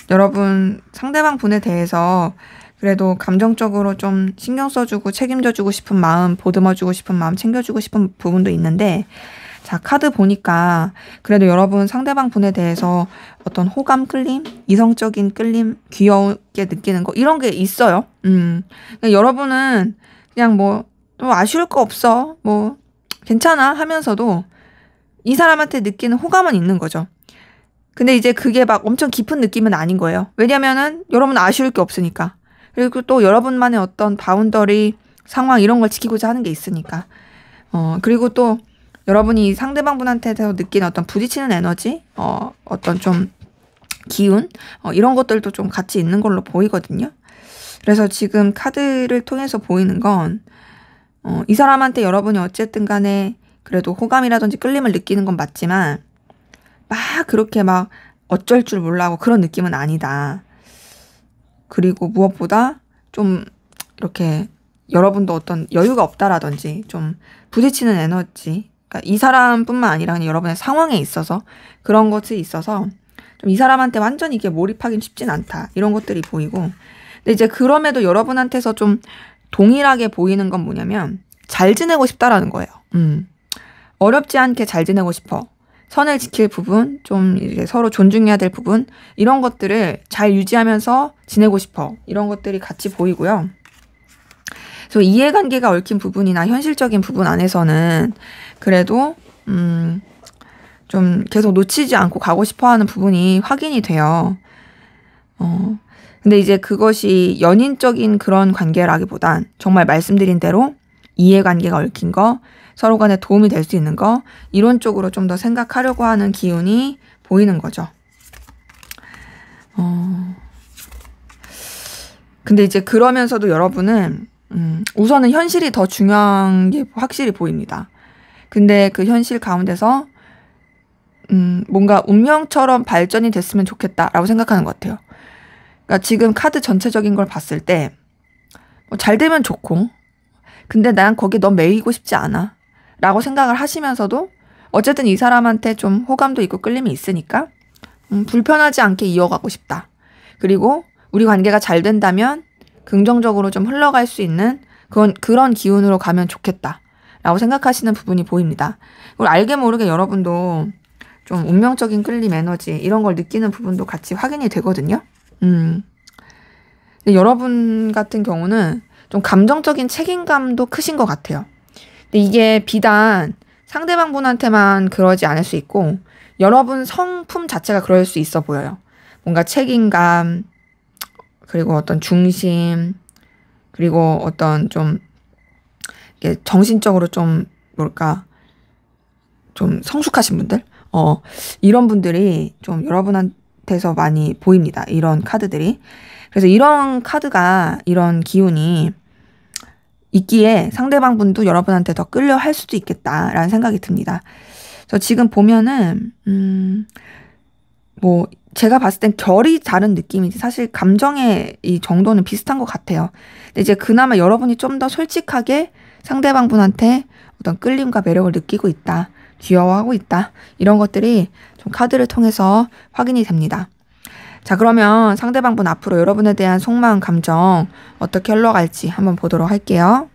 여러분 상대방 분에 대해서 그래도 감정적으로 좀 신경 써주고 책임져주고 싶은 마음, 보듬어주고 싶은 마음, 챙겨주고 싶은 부분도 있는데 자, 카드 보니까 그래도 여러분 상대방 분에 대해서 어떤 호감 끌림, 이성적인 끌림, 귀엽게 느끼는 거 이런 게 있어요. 여러분은 그냥 뭐 또 아쉬울 거 없어, 뭐 괜찮아 하면서도 이 사람한테 느끼는 호감은 있는 거죠. 근데 이제 그게 막 엄청 깊은 느낌은 아닌 거예요. 왜냐면은 여러분 아쉬울 게 없으니까. 그리고 또 여러분만의 어떤 바운더리 상황 이런 걸 지키고자 하는 게 있으니까. 그리고 또 여러분이 상대방분한테서 느끼는 어떤 부딪히는 에너지, 어떤 좀 기운, 이런 것들도 좀 같이 있는 걸로 보이거든요. 그래서 지금 카드를 통해서 보이는 건, 이 사람한테 여러분이 어쨌든 간에 그래도 호감이라든지 끌림을 느끼는 건 맞지만, 막 그렇게 막 어쩔 줄 몰라하고 그런 느낌은 아니다. 그리고 무엇보다 좀 이렇게 여러분도 어떤 여유가 없다라든지 좀 부딪히는 에너지, 그러니까 이 사람뿐만 아니라 그냥 여러분의 상황에 있어서 그런 것이 있어서 좀 이 사람한테 완전히 이게 몰입하긴 쉽진 않다. 이런 것들이 보이고. 근데 이제 그럼에도 여러분한테서 좀 동일하게 보이는 건 뭐냐면 잘 지내고 싶다라는 거예요. 어렵지 않게 잘 지내고 싶어. 선을 지킬 부분, 좀 이제 서로 존중해야 될 부분, 이런 것들을 잘 유지하면서 지내고 싶어. 이런 것들이 같이 보이고요. 그래서 이해관계가 얽힌 부분이나 현실적인 부분 안에서는 그래도 좀 계속 놓치지 않고 가고 싶어 하는 부분이 확인이 돼요. 근데 이제 그것이 연인적인 그런 관계라기보단 정말 말씀드린 대로 이해관계가 얽힌 거, 서로 간에 도움이 될 수 있는 거, 이런 쪽으로 좀 더 생각하려고 하는 기운이 보이는 거죠. 근데 이제 그러면서도 여러분은 우선은 현실이 더 중요한 게 확실히 보입니다. 근데 그 현실 가운데서 뭔가 운명처럼 발전이 됐으면 좋겠다라고 생각하는 것 같아요. 그러니까 지금 카드 전체적인 걸 봤을 때 잘 되면 좋고, 근데 난 거기에 너무 매이고 싶지 않아 라고 생각을 하시면서도 어쨌든 이 사람한테 좀 호감도 있고 끌림이 있으니까 불편하지 않게 이어가고 싶다. 그리고 우리 관계가 잘 된다면 긍정적으로 좀 흘러갈 수 있는 그런 기운으로 가면 좋겠다 라고 생각하시는 부분이 보입니다. 그리고 알게 모르게 여러분도 좀 운명적인 끌림 에너지 이런 걸 느끼는 부분도 같이 확인이 되거든요. 근데 여러분 같은 경우는 좀 감정적인 책임감도 크신 것 같아요. 근데 이게 비단 상대방 분한테만 그러지 않을 수 있고 여러분 성품 자체가 그럴 수 있어 보여요. 뭔가 책임감, 그리고 어떤 중심, 그리고 어떤 좀 정신적으로 좀 뭘까 좀 성숙하신 분들, 이런 분들이 좀 여러분한테서 많이 보입니다. 이런 카드들이. 그래서 이런 카드가, 이런 기운이 있기에 상대방 분도 여러분한테 더 끌려 할 수도 있겠다라는 생각이 듭니다. 그래서 지금 보면은 뭐 제가 봤을 땐 결이 다른 느낌이지 사실 감정의 이 정도는 비슷한 것 같아요. 근데 이제 그나마 여러분이 좀 더 솔직하게 상대방 분한테 어떤 끌림과 매력을 느끼고 있다, 귀여워하고 있다, 이런 것들이 좀 카드를 통해서 확인이 됩니다. 자, 그러면 상대방 분 앞으로 여러분에 대한 속마음 감정 어떻게 흘러갈지 한번 보도록 할게요.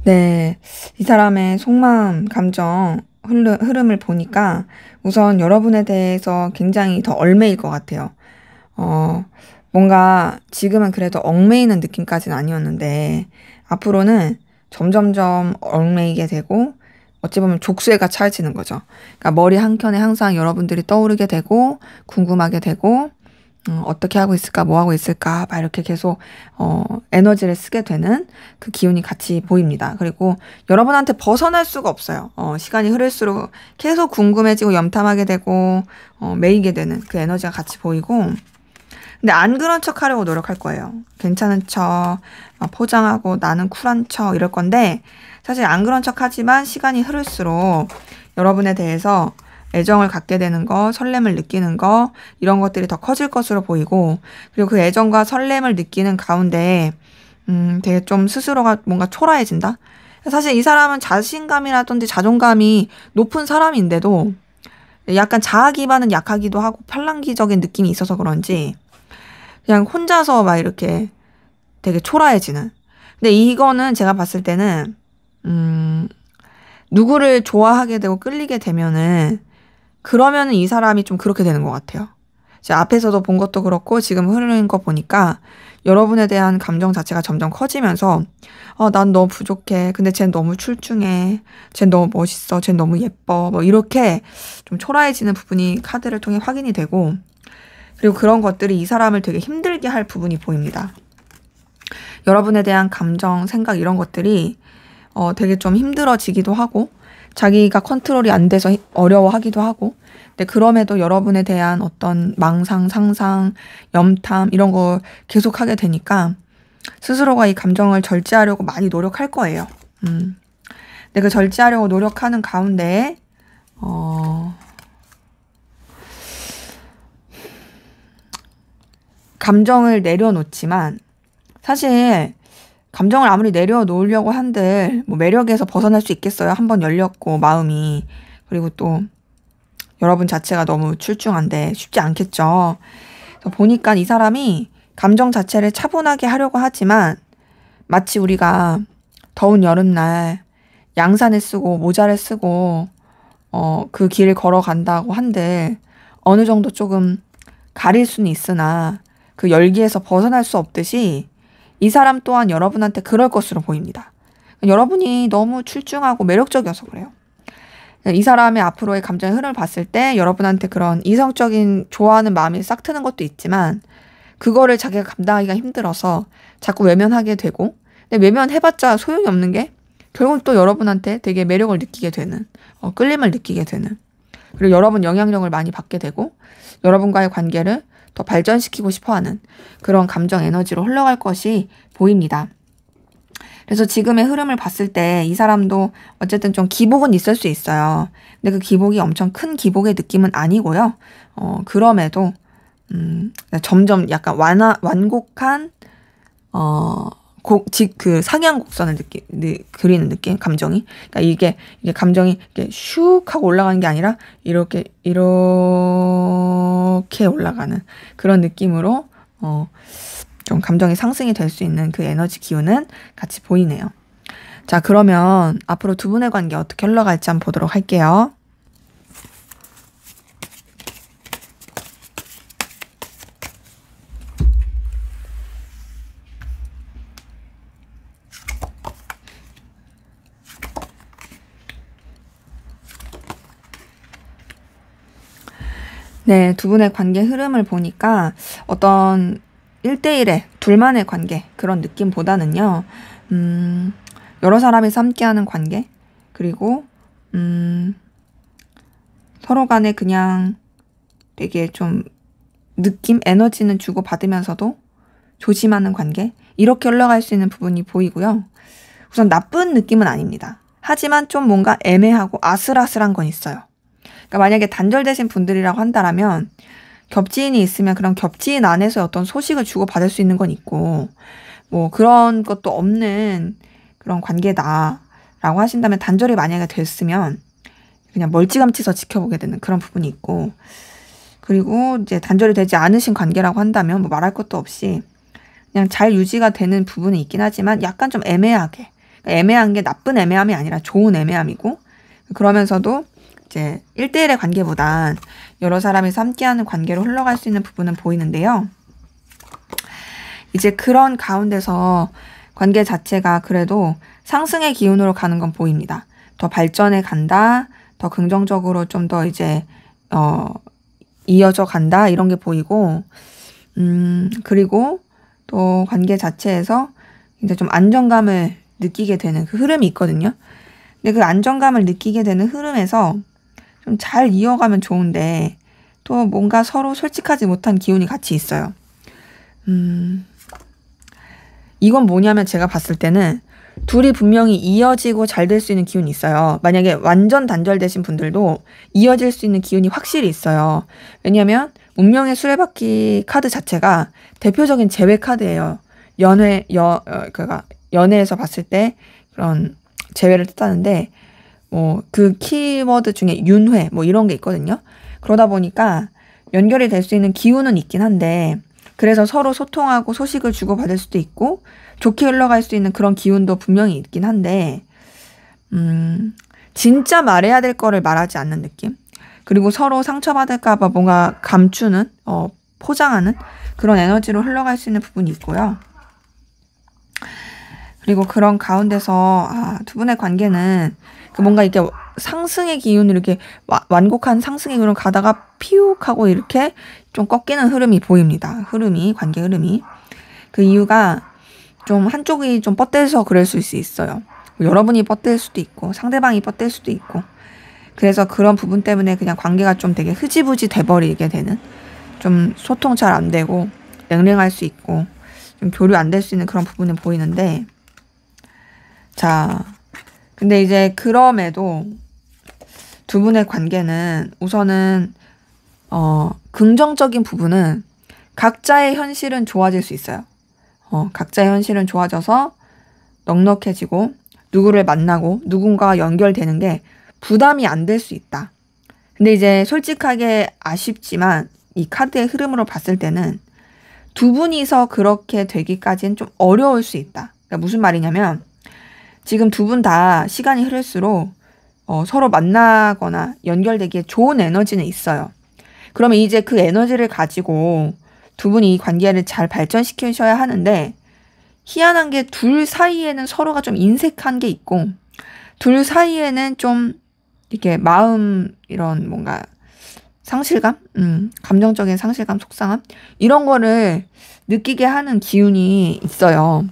네, 이 사람의 속마음, 감정, 흐름을 보니까 우선 여러분에 대해서 굉장히 더 얽매일 것 같아요. 뭔가 지금은 그래도 얽매이는 느낌까지는 아니었는데 앞으로는 점점점 얽매이게 되고 어찌 보면 족쇄가 차해지는 거죠. 그러니까 머리 한켠에 항상 여러분들이 떠오르게 되고 궁금하게 되고 어떻게 하고 있을까, 뭐 하고 있을까, 막 이렇게 계속, 에너지를 쓰게 되는 그 기운이 같이 보입니다. 그리고 여러분한테 벗어날 수가 없어요. 시간이 흐를수록 계속 궁금해지고 염탐하게 되고, 매이게 되는 그 에너지가 같이 보이고, 근데 안 그런 척 하려고 노력할 거예요. 괜찮은 척, 포장하고 나는 쿨한 척 이럴 건데, 사실 안 그런 척 하지만 시간이 흐를수록 여러분에 대해서 애정을 갖게 되는 거, 설렘을 느끼는 거, 이런 것들이 더 커질 것으로 보이고, 그리고 그 애정과 설렘을 느끼는 가운데 되게 좀 스스로가 뭔가 초라해진다? 사실 이 사람은 자신감이라든지 자존감이 높은 사람인데도 약간 자아 기반은 약하기도 하고 팔랑귀적인 느낌이 있어서 그런지 그냥 혼자서 막 이렇게 되게 초라해지는. 근데 이거는 제가 봤을 때는 누구를 좋아하게 되고 끌리게 되면은 그러면은 이 사람이 좀 그렇게 되는 것 같아요. 제가 앞에서도 본 것도 그렇고 지금 흐르는 거 보니까 여러분에 대한 감정 자체가 점점 커지면서 난 너 부족해. 근데 쟨 너무 출중해. 쟨 너무 멋있어. 쟨 너무 예뻐. 뭐 이렇게 좀 초라해지는 부분이 카드를 통해 확인이 되고, 그리고 그런 것들이 이 사람을 되게 힘들게 할 부분이 보입니다. 여러분에 대한 감정, 생각 이런 것들이 되게 좀 힘들어지기도 하고 자기가 컨트롤이 안 돼서 어려워하기도 하고, 근데 그럼에도 여러분에 대한 어떤 망상, 상상, 염탐 이런 거 계속하게 되니까 스스로가 이 감정을 절제하려고 많이 노력할 거예요. 근데 그 절제하려고 노력하는 가운데 감정을 내려놓지만, 사실 감정을 아무리 내려놓으려고 한들 뭐 매력에서 벗어날 수 있겠어요. 한번 열렸고 마음이. 그리고 또 여러분 자체가 너무 출중한데 쉽지 않겠죠. 그래서 보니까 이 사람이 감정 자체를 차분하게 하려고 하지만, 마치 우리가 더운 여름날 양산을 쓰고 모자를 쓰고 그 길을 걸어간다고 한들 어느 정도 조금 가릴 수는 있으나 그 열기에서 벗어날 수 없듯이 이 사람 또한 여러분한테 그럴 것으로 보입니다. 여러분이 너무 출중하고 매력적이어서 그래요. 이 사람의 앞으로의 감정의 흐름을 봤을 때 여러분한테 그런 이성적인 좋아하는 마음이 싹 트는 것도 있지만, 그거를 자기가 감당하기가 힘들어서 자꾸 외면하게 되고, 근데 외면해봤자 소용이 없는 게 결국 또 여러분한테 되게 매력을 느끼게 되는, 끌림을 느끼게 되는, 그리고 여러분 영향력을 많이 받게 되고 여러분과의 관계를 더 발전시키고 싶어하는 그런 감정 에너지로 흘러갈 것이 보입니다. 그래서 지금의 흐름을 봤을 때 이 사람도 어쨌든 좀 기복은 있을 수 있어요. 근데 그 기복이 엄청 큰 기복의 느낌은 아니고요. 그럼에도 점점 약간 완곡한 그 상향 곡선을 그리는 느낌, 감정이. 그러니까 이게 감정이 이렇게 슉 하고 올라가는 게 아니라 이렇게 올라가는 그런 느낌으로 좀 감정이 상승이 될 수 있는 그 에너지 기운은 같이 보이네요. 자, 그러면 앞으로 두 분의 관계 어떻게 흘러갈지 한번 보도록 할게요. 네, 두 분의 관계 흐름을 보니까 어떤 1대1의 둘만의 관계 그런 느낌보다는요, 여러 사람이서 함께하는 관계, 그리고 서로 간에 그냥 되게 좀 느낌, 에너지는 주고받으면서도 조심하는 관계, 이렇게 흘러갈 수 있는 부분이 보이고요. 우선 나쁜 느낌은 아닙니다. 하지만 좀 뭔가 애매하고 아슬아슬한 건 있어요. 그러니까 만약에 단절되신 분들이라고 한다면 겹지인이 있으면 그런 겹지인 안에서 어떤 소식을 주고받을 수 있는 건 있고, 뭐 그런 것도 없는 그런 관계다라고 하신다면, 단절이 만약에 됐으면 그냥 멀찌감치서 지켜보게 되는 그런 부분이 있고, 그리고 이제 단절이 되지 않으신 관계라고 한다면 뭐 말할 것도 없이 그냥 잘 유지가 되는 부분이 있긴 하지만 약간 좀 애매하게, 그러니까 애매한 게 나쁜 애매함이 아니라 좋은 애매함이고, 그러면서도 이제 1대1의 관계보단 여러 사람이서 함께하는 관계로 흘러갈 수 있는 부분은 보이는데요. 이제 그런 가운데서 관계 자체가 그래도 상승의 기운으로 가는 건 보입니다. 더 발전해 간다, 더 긍정적으로 좀 더 이제 이어져 간다, 이런 게 보이고, 그리고 또 관계 자체에서 이제 좀 안정감을 느끼게 되는 그 흐름이 있거든요. 근데 그 안정감을 느끼게 되는 흐름에서 좀 잘 이어가면 좋은데 또 뭔가 서로 솔직하지 못한 기운이 같이 있어요. 이건 뭐냐면 제가 봤을 때는 둘이 분명히 이어지고 잘 될 수 있는 기운이 있어요. 만약에 완전 단절되신 분들도 이어질 수 있는 기운이 확실히 있어요. 왜냐면 운명의 수레바퀴 카드 자체가 대표적인 재회 카드예요. 연애에서 봤을 때 그런 재회를 뜻하는데, 그 키워드 중에 윤회 뭐 이런 게 있거든요. 그러다 보니까 연결이 될 수 있는 기운은 있긴 한데, 그래서 서로 소통하고 소식을 주고받을 수도 있고 좋게 흘러갈 수 있는 그런 기운도 분명히 있긴 한데, 진짜 말해야 될 거를 말하지 않는 느낌. 그리고 서로 상처받을까 봐 뭔가 감추는, 포장하는 그런 에너지로 흘러갈 수 있는 부분이 있고요. 그리고 그런 가운데서 두 분의 관계는 뭔가 이렇게 상승의 기운을 이렇게 완곡한 상승의 기운을 가다가 피욱하고 이렇게 좀 꺾이는 흐름이 보입니다. 관계 흐름이. 그 이유가 좀 한쪽이 좀 뻗대서 그럴 수 있어요. 여러분이 뻗댈 수도 있고 상대방이 뻗댈 수도 있고, 그래서 그런 부분 때문에 그냥 관계가 좀 되게 흐지부지 돼버리게 되는, 좀 소통 잘 안 되고 냉랭할 수 있고 좀 교류 안 될 수 있는 그런 부분은 보이는데, 자, 근데 이제 그럼에도 두 분의 관계는 우선은 긍정적인 부분은 각자의 현실은 좋아질 수 있어요. 각자의 현실은 좋아져서 넉넉해지고 누구를 만나고 누군가와 연결되는 게 부담이 안 될 수 있다. 근데 이제 솔직하게 아쉽지만 이 카드의 흐름으로 봤을 때는 두 분이서 그렇게 되기까지는 좀 어려울 수 있다. 그러니까 무슨 말이냐면, 지금 두 분 다 시간이 흐를수록 서로 만나거나 연결되기에 좋은 에너지는 있어요. 그러면 이제 그 에너지를 가지고 두 분이 이 관계를 잘 발전시키셔야 하는데, 희한한 게 둘 사이에는 서로가 좀 인색한 게 있고, 둘 사이에는 좀 이렇게 마음, 이런 뭔가 상실감? 감정적인 상실감, 속상함? 이런 거를 느끼게 하는 기운이 있어요.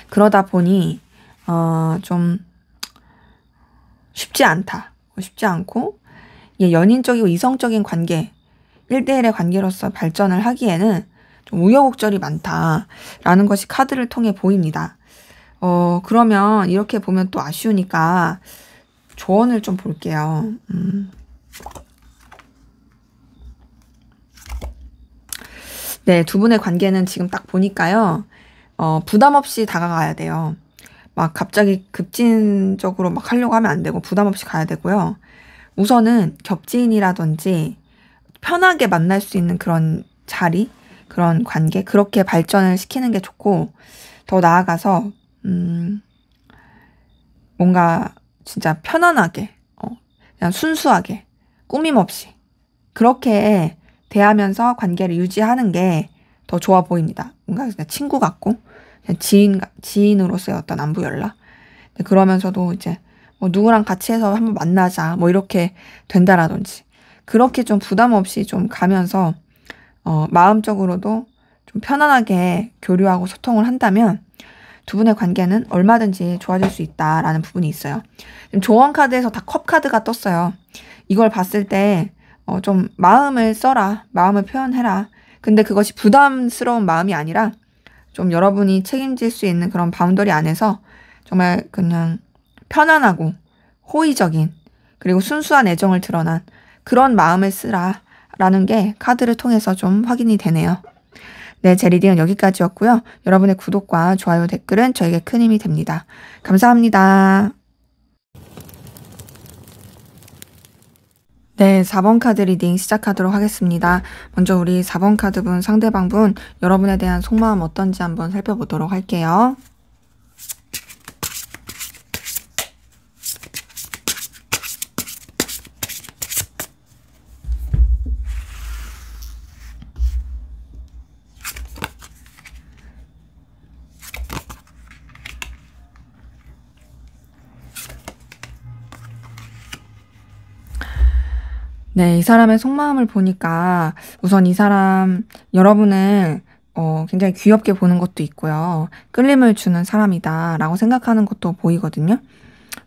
그러다 보니 좀 쉽지 않고, 이게 연인적이고 이성적인 관계, 1대1의 관계로서 발전을 하기에는 좀 우여곡절이 많다라는 것이 카드를 통해 보입니다. 그러면 이렇게 보면 또 아쉬우니까 조언을 좀 볼게요. 네, 두 분의 관계는 지금 딱 보니까요. 부담 없이 다가가야 돼요. 막 갑자기 급진적으로 막 하려고 하면 안 되고 부담 없이 가야 되고요. 우선은 겹지인이라든지 편하게 만날 수 있는 그런 자리, 그런 관계, 그렇게 발전을 시키는 게 좋고, 더 나아가서 뭔가 진짜 편안하게, 그냥 순수하게, 꾸밈 없이 그렇게 대하면서 관계를 유지하는 게 더 좋아 보입니다. 뭔가 그냥 친구 같고, 그냥 지인으로서의 어떤 안부 연락. 그러면서도 이제 뭐 누구랑 같이 해서 한번 만나자, 뭐 이렇게 된다라든지, 그렇게 좀 부담 없이 좀 가면서 마음적으로도 좀 편안하게 교류하고 소통을 한다면 두 분의 관계는 얼마든지 좋아질 수 있다라는 부분이 있어요. 지금 조언 카드에서 다 컵 카드가 떴어요. 이걸 봤을 때 좀 마음을 써라, 마음을 표현해라. 근데 그것이 부담스러운 마음이 아니라 좀 여러분이 책임질 수 있는 그런 바운더리 안에서 정말 그냥 편안하고 호의적인, 그리고 순수한 애정을 드러난 그런 마음을 쓰라라는 게 카드를 통해서 좀 확인이 되네요. 네, 제 리딩은 여기까지였고요. 여러분의 구독과 좋아요, 댓글은 저에게 큰 힘이 됩니다. 감사합니다. 네, 4번 카드 리딩 시작하도록 하겠습니다. 먼저 우리 4번 카드분, 상대방분, 여러분에 대한 속마음 어떤지 한번 살펴보도록 할게요. 네, 이 사람의 속마음을 보니까 우선 이 사람 여러분을 굉장히 귀엽게 보는 것도 있고요. 끌림을 주는 사람이다라고 생각하는 것도 보이거든요.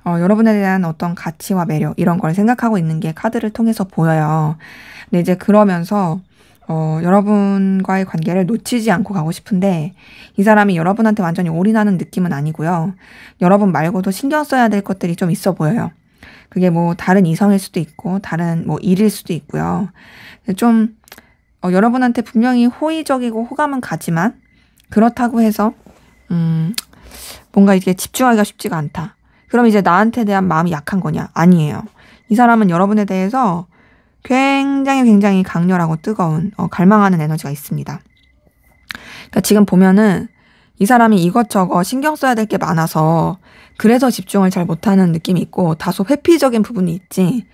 여러분에 대한 어떤 가치와 매력 이런 걸 생각하고 있는 게 카드를 통해서 보여요. 근데 이제 그러면서 여러분과의 관계를 놓치지 않고 가고 싶은데, 이 사람이 여러분한테 완전히 올인하는 느낌은 아니고요. 여러분 말고도 신경 써야 될 것들이 좀 있어 보여요. 그게 뭐 다른 이성일 수도 있고 다른 뭐 일일 수도 있고요. 좀 여러분한테 분명히 호의적이고 호감은 가지만 그렇다고 해서 뭔가 이게 집중하기가 쉽지가 않다. 그럼 이제 나한테 대한 마음이 약한 거냐? 아니에요. 이 사람은 여러분에 대해서 굉장히 강렬하고 뜨거운 갈망하는 에너지가 있습니다. 그러니까 지금 보면은 이 사람이 이것저것 신경 써야 될 게 많아서 그래서 집중을 잘 못하는 느낌이 있고 다소 회피적인 부분이 있지.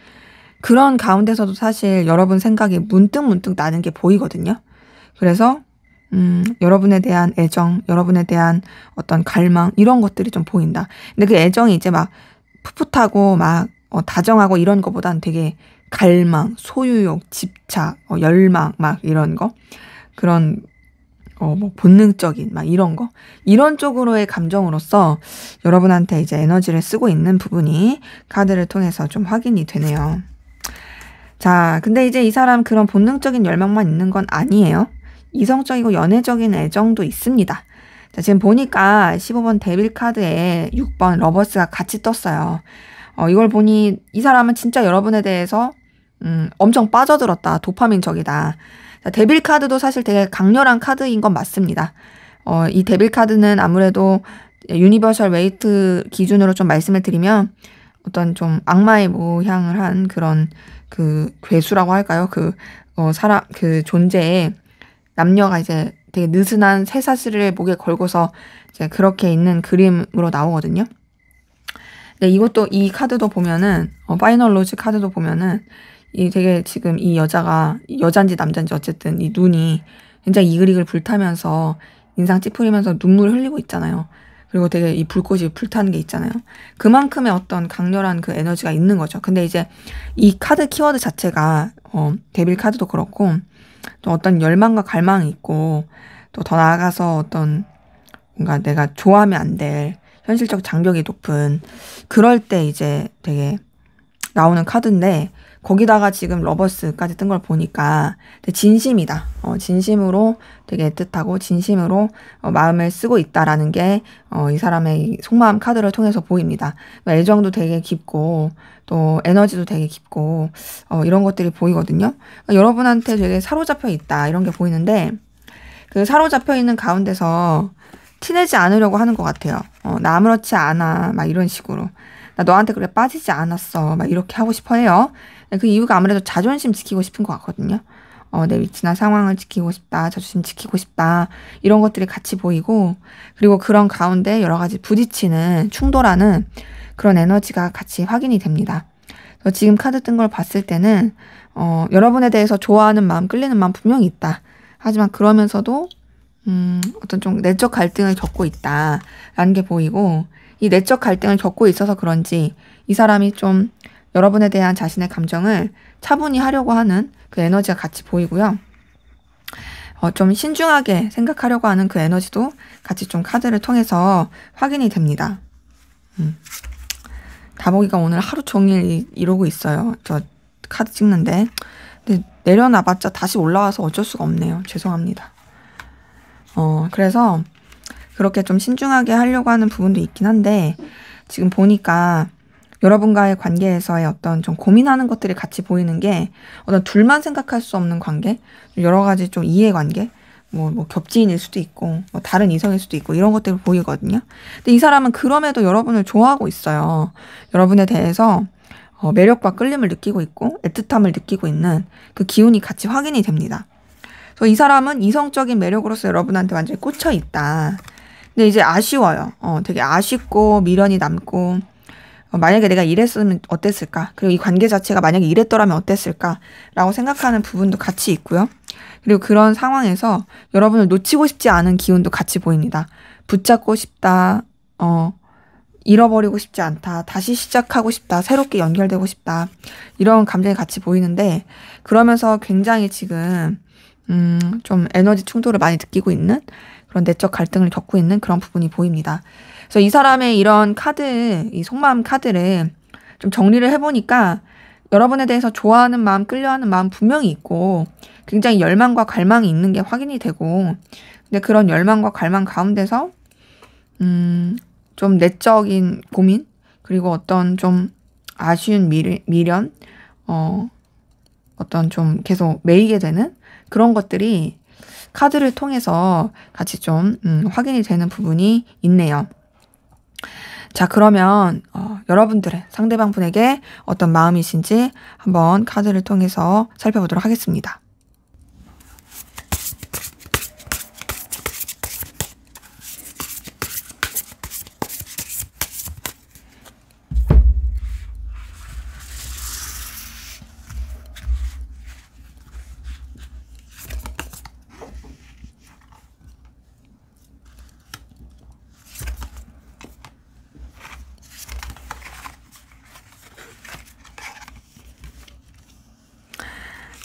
그런 가운데서도 사실 여러분 생각이 문득문득 나는 게 보이거든요. 그래서 여러분에 대한 애정, 여러분에 대한 어떤 갈망 이런 것들이 좀 보인다. 근데 그 애정이 이제 막 풋풋하고 막 다정하고 이런 거보단 되게 갈망, 소유욕, 집착, 열망 막 이런 거 그런 뭐 본능적인 막 이런 거 이런 쪽으로의 감정으로서 여러분한테 이제 에너지를 쓰고 있는 부분이 카드를 통해서 좀 확인이 되네요. 자, 근데 이제 이 사람 그런 본능적인 열망만 있는 건 아니에요. 이성적이고 연애적인 애정도 있습니다. 자, 지금 보니까 15번 데빌 카드에 6번 러버스가 같이 떴어요. 이걸 보니 이 사람은 진짜 여러분에 대해서 엄청 빠져들었다. 도파민적이다. 자, 데빌 카드도 사실 되게 강렬한 카드인 건 맞습니다. 이 데빌 카드는 아무래도 유니버셜 웨이트 기준으로 좀 말씀을 드리면 어떤 좀 악마의 모양을 한 그런 그 괴수라고 할까요? 그 존재에 남녀가 이제 되게 느슨한 쇠사슬을 목에 걸고서 이제 그렇게 있는 그림으로 나오거든요. 근데 이것도 이 카드도 보면은 파이널 로즈 카드도 보면은 이 되게 지금 이 여자가 여잔지 남잔지 어쨌든 이 눈이 굉장히 이글이글 불타면서 인상 찌푸리면서 눈물 흘리고 있잖아요. 그리고 되게 이 불꽃이 불타는 게 있잖아요. 그만큼의 어떤 강렬한 그 에너지가 있는 거죠. 근데 이제 이 카드 키워드 자체가 데빌 카드도 그렇고 또 어떤 열망과 갈망이 있고 또 더 나아가서 어떤 뭔가 내가 좋아하면 안 될 현실적 장벽이 높은 그럴 때 이제 되게 나오는 카드인데 거기다가 지금 러버스까지 뜬 걸 보니까 되게 진심이다. 진심으로 되게 애틋하고 진심으로 마음을 쓰고 있다라는 게 이 사람의 속마음 카드를 통해서 보입니다. 애정도 되게 깊고 또 에너지도 되게 깊고 이런 것들이 보이거든요. 그러니까 여러분한테 되게 사로잡혀 있다 이런 게 보이는데 그 사로잡혀 있는 가운데서 티내지 않으려고 하는 것 같아요. 나 아무렇지 않아 막 이런 식으로 나 너한테 그래 빠지지 않았어 막 이렇게 하고 싶어 해요. 그 이유가 아무래도 자존심 지키고 싶은 것 같거든요. 내 위치나 상황을 지키고 싶다, 자존심 지키고 싶다 이런 것들이 같이 보이고 그리고 그런 가운데 여러 가지 부딪히는 충돌하는 그런 에너지가 같이 확인이 됩니다. 그래서 지금 카드 뜬 걸 봤을 때는 여러분에 대해서 좋아하는 마음, 끌리는 마음 분명히 있다. 하지만 그러면서도 어떤 좀 내적 갈등을 겪고 있다라는 게 보이고 이 내적 갈등을 겪고 있어서 그런지 이 사람이 좀 여러분에 대한 자신의 감정을 차분히 하려고 하는 그 에너지가 같이 보이고요. 좀 신중하게 생각하려고 하는 그 에너지도 같이 좀 카드를 통해서 확인이 됩니다. 다보기가 오늘 하루 종일 이러고 있어요. 저 카드 찍는데. 근데 내려놔봤자 다시 올라와서 어쩔 수가 없네요. 죄송합니다. 그래서 그렇게 좀 신중하게 하려고 하는 부분도 있긴 한데 지금 보니까 여러분과의 관계에서의 어떤 좀 고민하는 것들이 같이 보이는 게 어떤 둘만 생각할 수 없는 관계, 여러 가지 좀 이해관계, 뭐 겹지인일 수도 있고 뭐 다른 이성일 수도 있고 이런 것들이 보이거든요. 근데 이 사람은 그럼에도 여러분을 좋아하고 있어요. 여러분에 대해서 매력과 끌림을 느끼고 있고 애틋함을 느끼고 있는 그 기운이 같이 확인이 됩니다. 그래서 이 사람은 이성적인 매력으로서 여러분한테 완전히 꽂혀 있다. 근데 이제 아쉬워요. 되게 아쉽고 미련이 남고 만약에 내가 이랬으면 어땠을까? 그리고 이 관계 자체가 만약에 이랬더라면 어땠을까? 라고 생각하는 부분도 같이 있고요. 그리고 그런 상황에서 여러분을 놓치고 싶지 않은 기운도 같이 보입니다. 붙잡고 싶다. 잃어버리고 싶지 않다. 다시 시작하고 싶다. 새롭게 연결되고 싶다. 이런 감정이 같이 보이는데 그러면서 굉장히 지금 좀 에너지 충돌을 많이 느끼고 있는 그런 내적 갈등을 겪고 있는 그런 부분이 보입니다. 그래서 이 사람의 이런 카드, 이 속마음 카드를 좀 정리를 해보니까 여러분에 대해서 좋아하는 마음, 끌려하는 마음 분명히 있고 굉장히 열망과 갈망이 있는 게 확인이 되고 근데 그런 열망과 갈망 가운데서 좀 내적인 고민 그리고 어떤 좀 아쉬운 미련 어떤 좀 계속 매이게 되는 그런 것들이 카드를 통해서 같이 좀 확인이 되는 부분이 있네요. 자, 그러면 여러분들의 상대방 분에게 어떤 마음이신지 한번 카드를 통해서 살펴보도록 하겠습니다.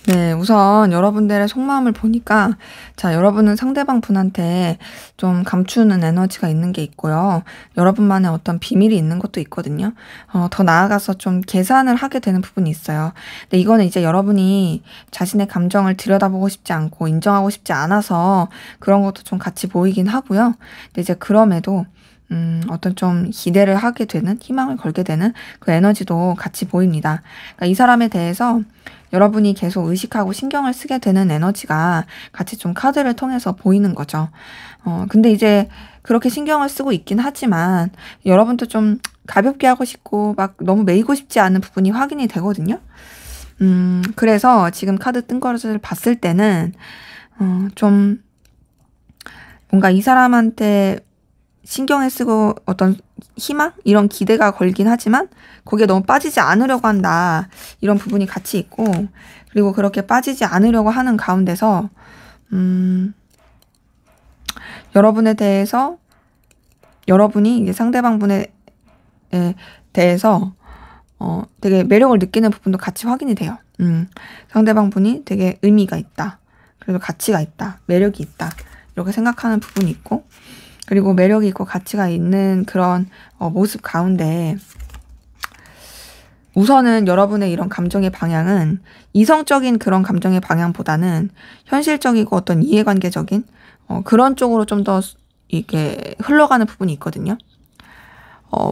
네, 우선 여러분들의 속마음을 보니까, 자, 여러분은 상대방 분한테 좀 감추는 에너지가 있는 게 있고요. 여러분만의 어떤 비밀이 있는 것도 있거든요. 더 나아가서 좀 계산을 하게 되는 부분이 있어요. 근데 이거는 이제 여러분이 자신의 감정을 들여다보고 싶지 않고 인정하고 싶지 않아서 그런 것도 좀 같이 보이긴 하고요. 근데 이제 그럼에도 어떤 좀 기대를 하게 되는, 희망을 걸게 되는 그 에너지도 같이 보입니다. 그러니까 이 사람에 대해서 여러분이 계속 의식하고 신경을 쓰게 되는 에너지가 같이 좀 카드를 통해서 보이는 거죠. 근데 이제 그렇게 신경을 쓰고 있긴 하지만 여러분도 좀 가볍게 하고 싶고 막 너무 매이고 싶지 않은 부분이 확인이 되거든요. 그래서 지금 카드 뜬 것을 봤을 때는, 좀 뭔가 이 사람한테 신경을 쓰고 어떤 희망? 이런 기대가 걸긴 하지만 거기에 너무 빠지지 않으려고 한다. 이런 부분이 같이 있고, 그리고 그렇게 빠지지 않으려고 하는 가운데서 여러분에 대해서 여러분이 이제 상대방 분에 대해서 되게 매력을 느끼는 부분도 같이 확인이 돼요. 상대방 분이 되게 의미가 있다. 그래도 가치가 있다. 매력이 있다. 이렇게 생각하는 부분이 있고, 그리고 매력이 있고 가치가 있는 그런 모습 가운데 우선은 여러분의 이런 감정의 방향은 이성적인 그런 감정의 방향보다는 현실적이고 어떤 이해관계적인 그런 쪽으로 좀 더 이렇게 흘러가는 부분이 있거든요.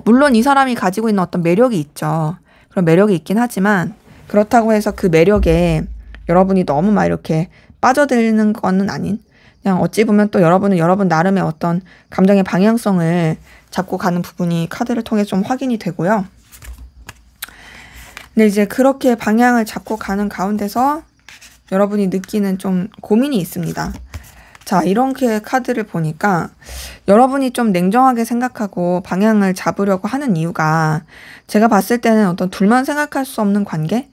물론 이 사람이 가지고 있는 어떤 매력이 있죠. 그런 매력이 있긴 하지만 그렇다고 해서 그 매력에 여러분이 너무 막 이렇게 빠져드는 거는 아닌, 그냥 어찌 보면 또 여러분은 여러분 나름의 어떤 감정의 방향성을 잡고 가는 부분이 카드를 통해 좀 확인이 되고요. 근데 이제 그렇게 방향을 잡고 가는 가운데서 여러분이 느끼는 좀 고민이 있습니다. 자, 이렇게 카드를 보니까 여러분이 좀 냉정하게 생각하고 방향을 잡으려고 하는 이유가, 제가 봤을 때는 어떤 둘만 생각할 수 없는 관계?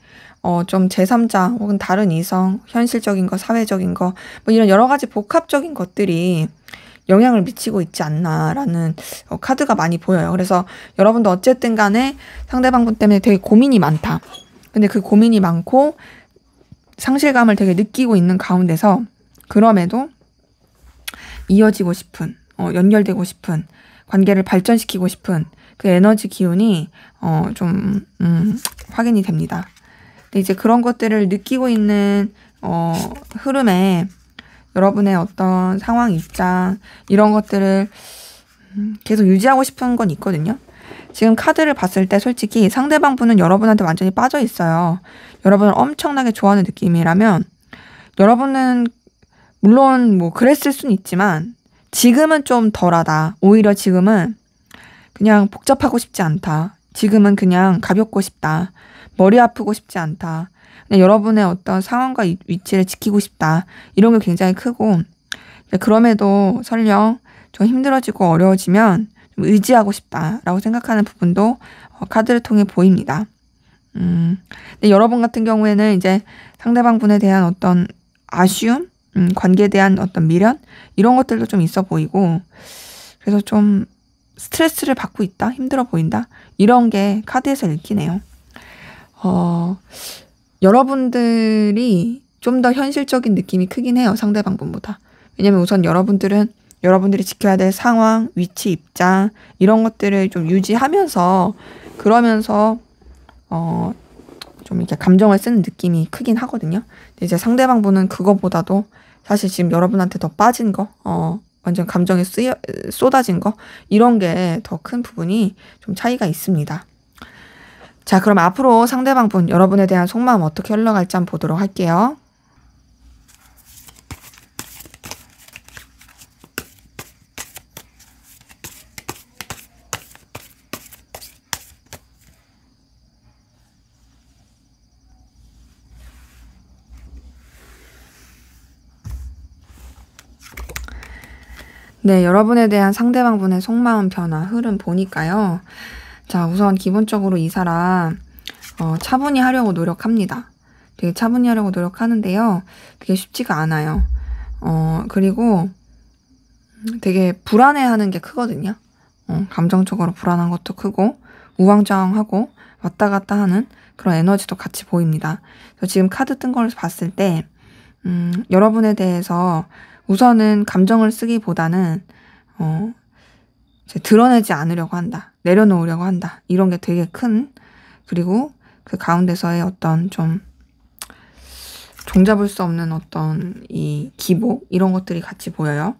좀 제3자 혹은 다른 이성, 현실적인 거, 사회적인 거, 뭐 이런 여러 가지 복합적인 것들이 영향을 미치고 있지 않나라는 카드가 많이 보여요. 그래서 여러분도 어쨌든 간에 상대방분 때문에 되게 고민이 많다. 근데 그 고민이 많고 상실감을 되게 느끼고 있는 가운데서 그럼에도 이어지고 싶은, 연결되고 싶은, 관계를 발전시키고 싶은 그 에너지 기운이 좀 확인이 됩니다. 근데 이제 그런 것들을 느끼고 있는 흐름에 여러분의 어떤 상황, 입장 이런 것들을 계속 유지하고 싶은 건 있거든요. 지금 카드를 봤을 때 솔직히 상대방 분은 여러분한테 완전히 빠져 있어요. 여러분을 엄청나게 좋아하는 느낌이라면 여러분은 물론 뭐 그랬을 수는 있지만 지금은 좀 덜하다. 오히려 지금은 그냥 복잡하고 싶지 않다. 지금은 그냥 가볍고 싶다. 머리 아프고 싶지 않다. 그냥 여러분의 어떤 상황과 위치를 지키고 싶다. 이런 게 굉장히 크고, 그럼에도 설령 좀 힘들어지고 어려워지면 좀 의지하고 싶다라고 생각하는 부분도 카드를 통해 보입니다. 근데 여러분 같은 경우에는 이제 상대방 분에 대한 어떤 아쉬움, 관계에 대한 어떤 미련 이런 것들도 좀 있어 보이고, 그래서 좀 스트레스를 받고 있다, 힘들어 보인다 이런 게 카드에서 읽히네요. 여러분들이 좀 더 현실적인 느낌이 크긴 해요, 상대방 분보다. 왜냐면 우선 여러분들이 지켜야 될 상황, 위치, 입장 이런 것들을 좀 유지하면서 그러면서 좀 이렇게 감정을 쓰는 느낌이 크긴 하거든요. 근데 이제 상대방 분은 그거보다도 사실 지금 여러분한테 더 빠진 거, 완전 감정에 쏟아진 거 이런 게 더 큰 부분이 좀 차이가 있습니다. 자, 그럼 앞으로 상대방 분 여러분에 대한 속마음 어떻게 흘러갈지 한번 보도록 할게요. 네, 여러분에 대한 상대방 분의 속마음 변화 흐름 보니까요. 자, 우선 기본적으로 이 사람 차분히 하려고 노력합니다. 되게 차분히 하려고 노력하는데요. 그게 쉽지가 않아요. 그리고 되게 불안해하는 게 크거든요. 감정적으로 불안한 것도 크고, 우왕좌왕하고 왔다 갔다 하는 그런 에너지도 같이 보입니다. 그래서 지금 카드 뜬 걸 봤을 때 여러분에 대해서 우선은 감정을 쓰기보다는 이제 드러내지 않으려고 한다. 내려놓으려고 한다. 이런 게 되게 큰, 그리고 그 가운데서의 어떤 좀 종잡을 수 없는 어떤 이 기복, 이런 것들이 같이 보여요.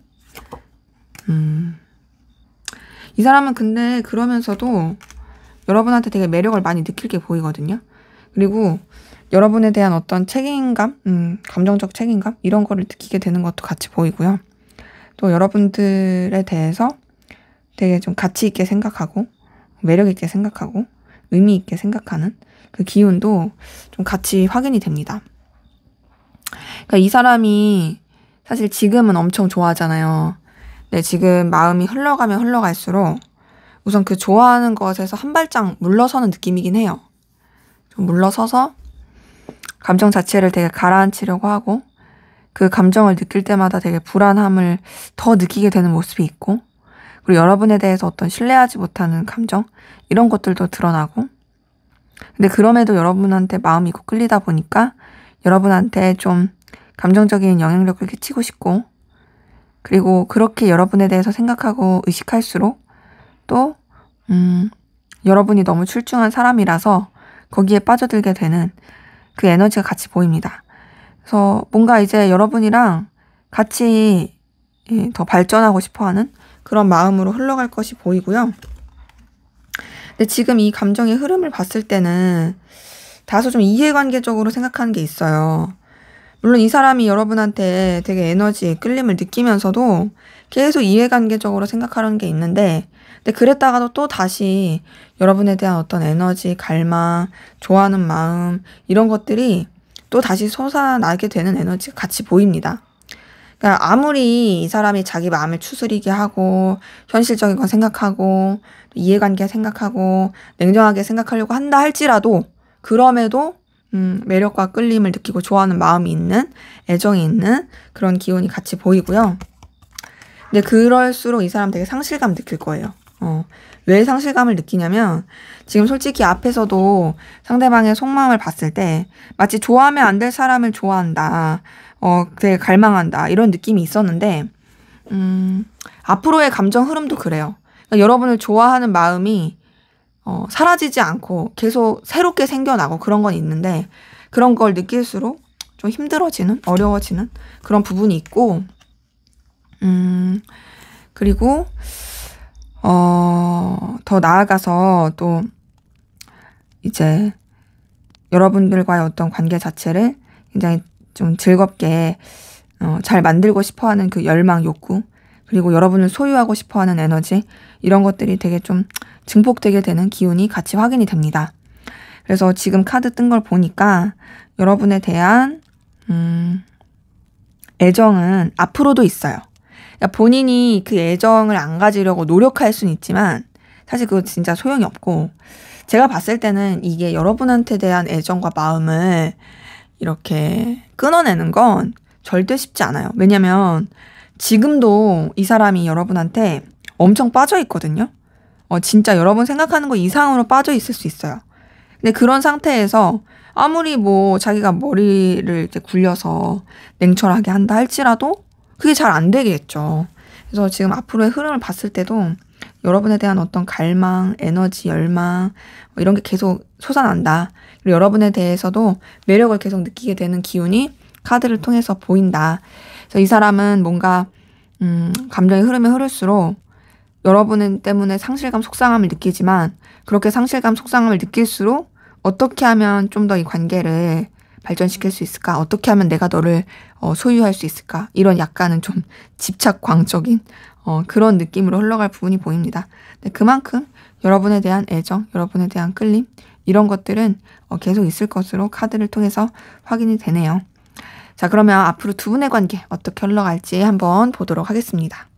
이 사람은 근데 그러면서도 여러분한테 되게 매력을 많이 느낄 게 보이거든요. 그리고 여러분에 대한 어떤 책임감, 감정적 책임감, 이런 거를 느끼게 되는 것도 같이 보이고요. 또 여러분들에 대해서 되게 좀 가치 있게 생각하고, 매력 있게 생각하고, 의미 있게 생각하는 그 기운도 좀 같이 확인이 됩니다. 그러니까 이 사람이 사실 지금은 엄청 좋아하잖아요. 근데 지금 마음이 흘러가면 흘러갈수록 우선 그 좋아하는 것에서 한 발짝 물러서는 느낌이긴 해요. 좀 물러서서 감정 자체를 되게 가라앉히려고 하고, 그 감정을 느낄 때마다 되게 불안함을 더 느끼게 되는 모습이 있고, 그리고 여러분에 대해서 어떤 신뢰하지 못하는 감정, 이런 것들도 드러나고, 근데 그럼에도 여러분한테 마음이 꼭 끌리다 보니까 여러분한테 좀 감정적인 영향력을 끼치고 싶고, 그리고 그렇게 여러분에 대해서 생각하고 의식할수록 또 여러분이 너무 출중한 사람이라서 거기에 빠져들게 되는 그 에너지가 같이 보입니다. 그래서 뭔가 이제 여러분이랑 같이 더 발전하고 싶어하는 그런 마음으로 흘러갈 것이 보이고요. 근데 지금 이 감정의 흐름을 봤을 때는 다소 좀 이해관계적으로 생각하는 게 있어요. 물론 이 사람이 여러분한테 되게 에너지, 끌림을 느끼면서도 계속 이해관계적으로 생각하는 게 있는데, 근데 그랬다가도 또 다시 여러분에 대한 어떤 에너지, 갈망, 좋아하는 마음, 이런 것들이 또 다시 솟아나게 되는 에너지가 같이 보입니다. 그러니까 아무리 이 사람이 자기 마음을 추스리게 하고 현실적인 거 생각하고 이해관계 생각하고 냉정하게 생각하려고 한다 할지라도, 그럼에도 매력과 끌림을 느끼고 좋아하는 마음이 있는, 애정이 있는 그런 기운이 같이 보이고요. 근데 그럴수록 이 사람 되게 상실감 느낄 거예요. 왜 상실감을 느끼냐면, 지금 솔직히 앞에서도 상대방의 속마음을 봤을 때 마치 좋아하면 안 될 사람을 좋아한다, 되게 갈망한다, 이런 느낌이 있었는데, 앞으로의 감정 흐름도 그래요. 그러니까 여러분을 좋아하는 마음이 사라지지 않고 계속 새롭게 생겨나고 그런 건 있는데, 그런 걸 느낄수록 좀 힘들어지는, 어려워지는 그런 부분이 있고, 그리고 더 나아가서 또 이제 여러분들과의 어떤 관계 자체를 굉장히 좀 즐겁게 잘 만들고 싶어하는 그 열망, 욕구, 그리고 여러분을 소유하고 싶어하는 에너지, 이런 것들이 되게 좀 증폭되게 되는 기운이 같이 확인이 됩니다. 그래서 지금 카드 뜬 걸 보니까 여러분에 대한 애정은 앞으로도 있어요. 그러니까 본인이 그 애정을 안 가지려고 노력할 수는 있지만 사실 그거 진짜 소용이 없고, 제가 봤을 때는 이게 여러분한테 대한 애정과 마음을 이렇게 끊어내는 건 절대 쉽지 않아요. 왜냐면 지금도 이 사람이 여러분한테 엄청 빠져 있거든요. 진짜 여러분 생각하는 거 이상으로 빠져 있을 수 있어요. 근데 그런 상태에서 아무리 뭐 자기가 머리를 이제 굴려서 냉철하게 한다 할지라도 그게 잘 안 되겠죠. 그래서 지금 앞으로의 흐름을 봤을 때도 여러분에 대한 어떤 갈망, 에너지, 열망, 이런 게 계속 솟아난다. 그리고 여러분에 대해서도 매력을 계속 느끼게 되는 기운이 카드를 통해서 보인다. 그래서 이 사람은 뭔가 감정의 흐름이 흐를수록 여러분 때문에 상실감, 속상함을 느끼지만, 그렇게 상실감, 속상함을 느낄수록 어떻게 하면 좀 더 이 관계를 발전시킬 수 있을까? 어떻게 하면 내가 너를 소유할 수 있을까? 이런 약간은 좀 집착광적인 그런 느낌으로 흘러갈 부분이 보입니다. 근데 그만큼 여러분에 대한 애정, 여러분에 대한 끌림, 이런 것들은 계속 있을 것으로 카드를 통해서 확인이 되네요. 자, 그러면 앞으로 두 분의 관계 어떻게 흘러갈지 한번 보도록 하겠습니다.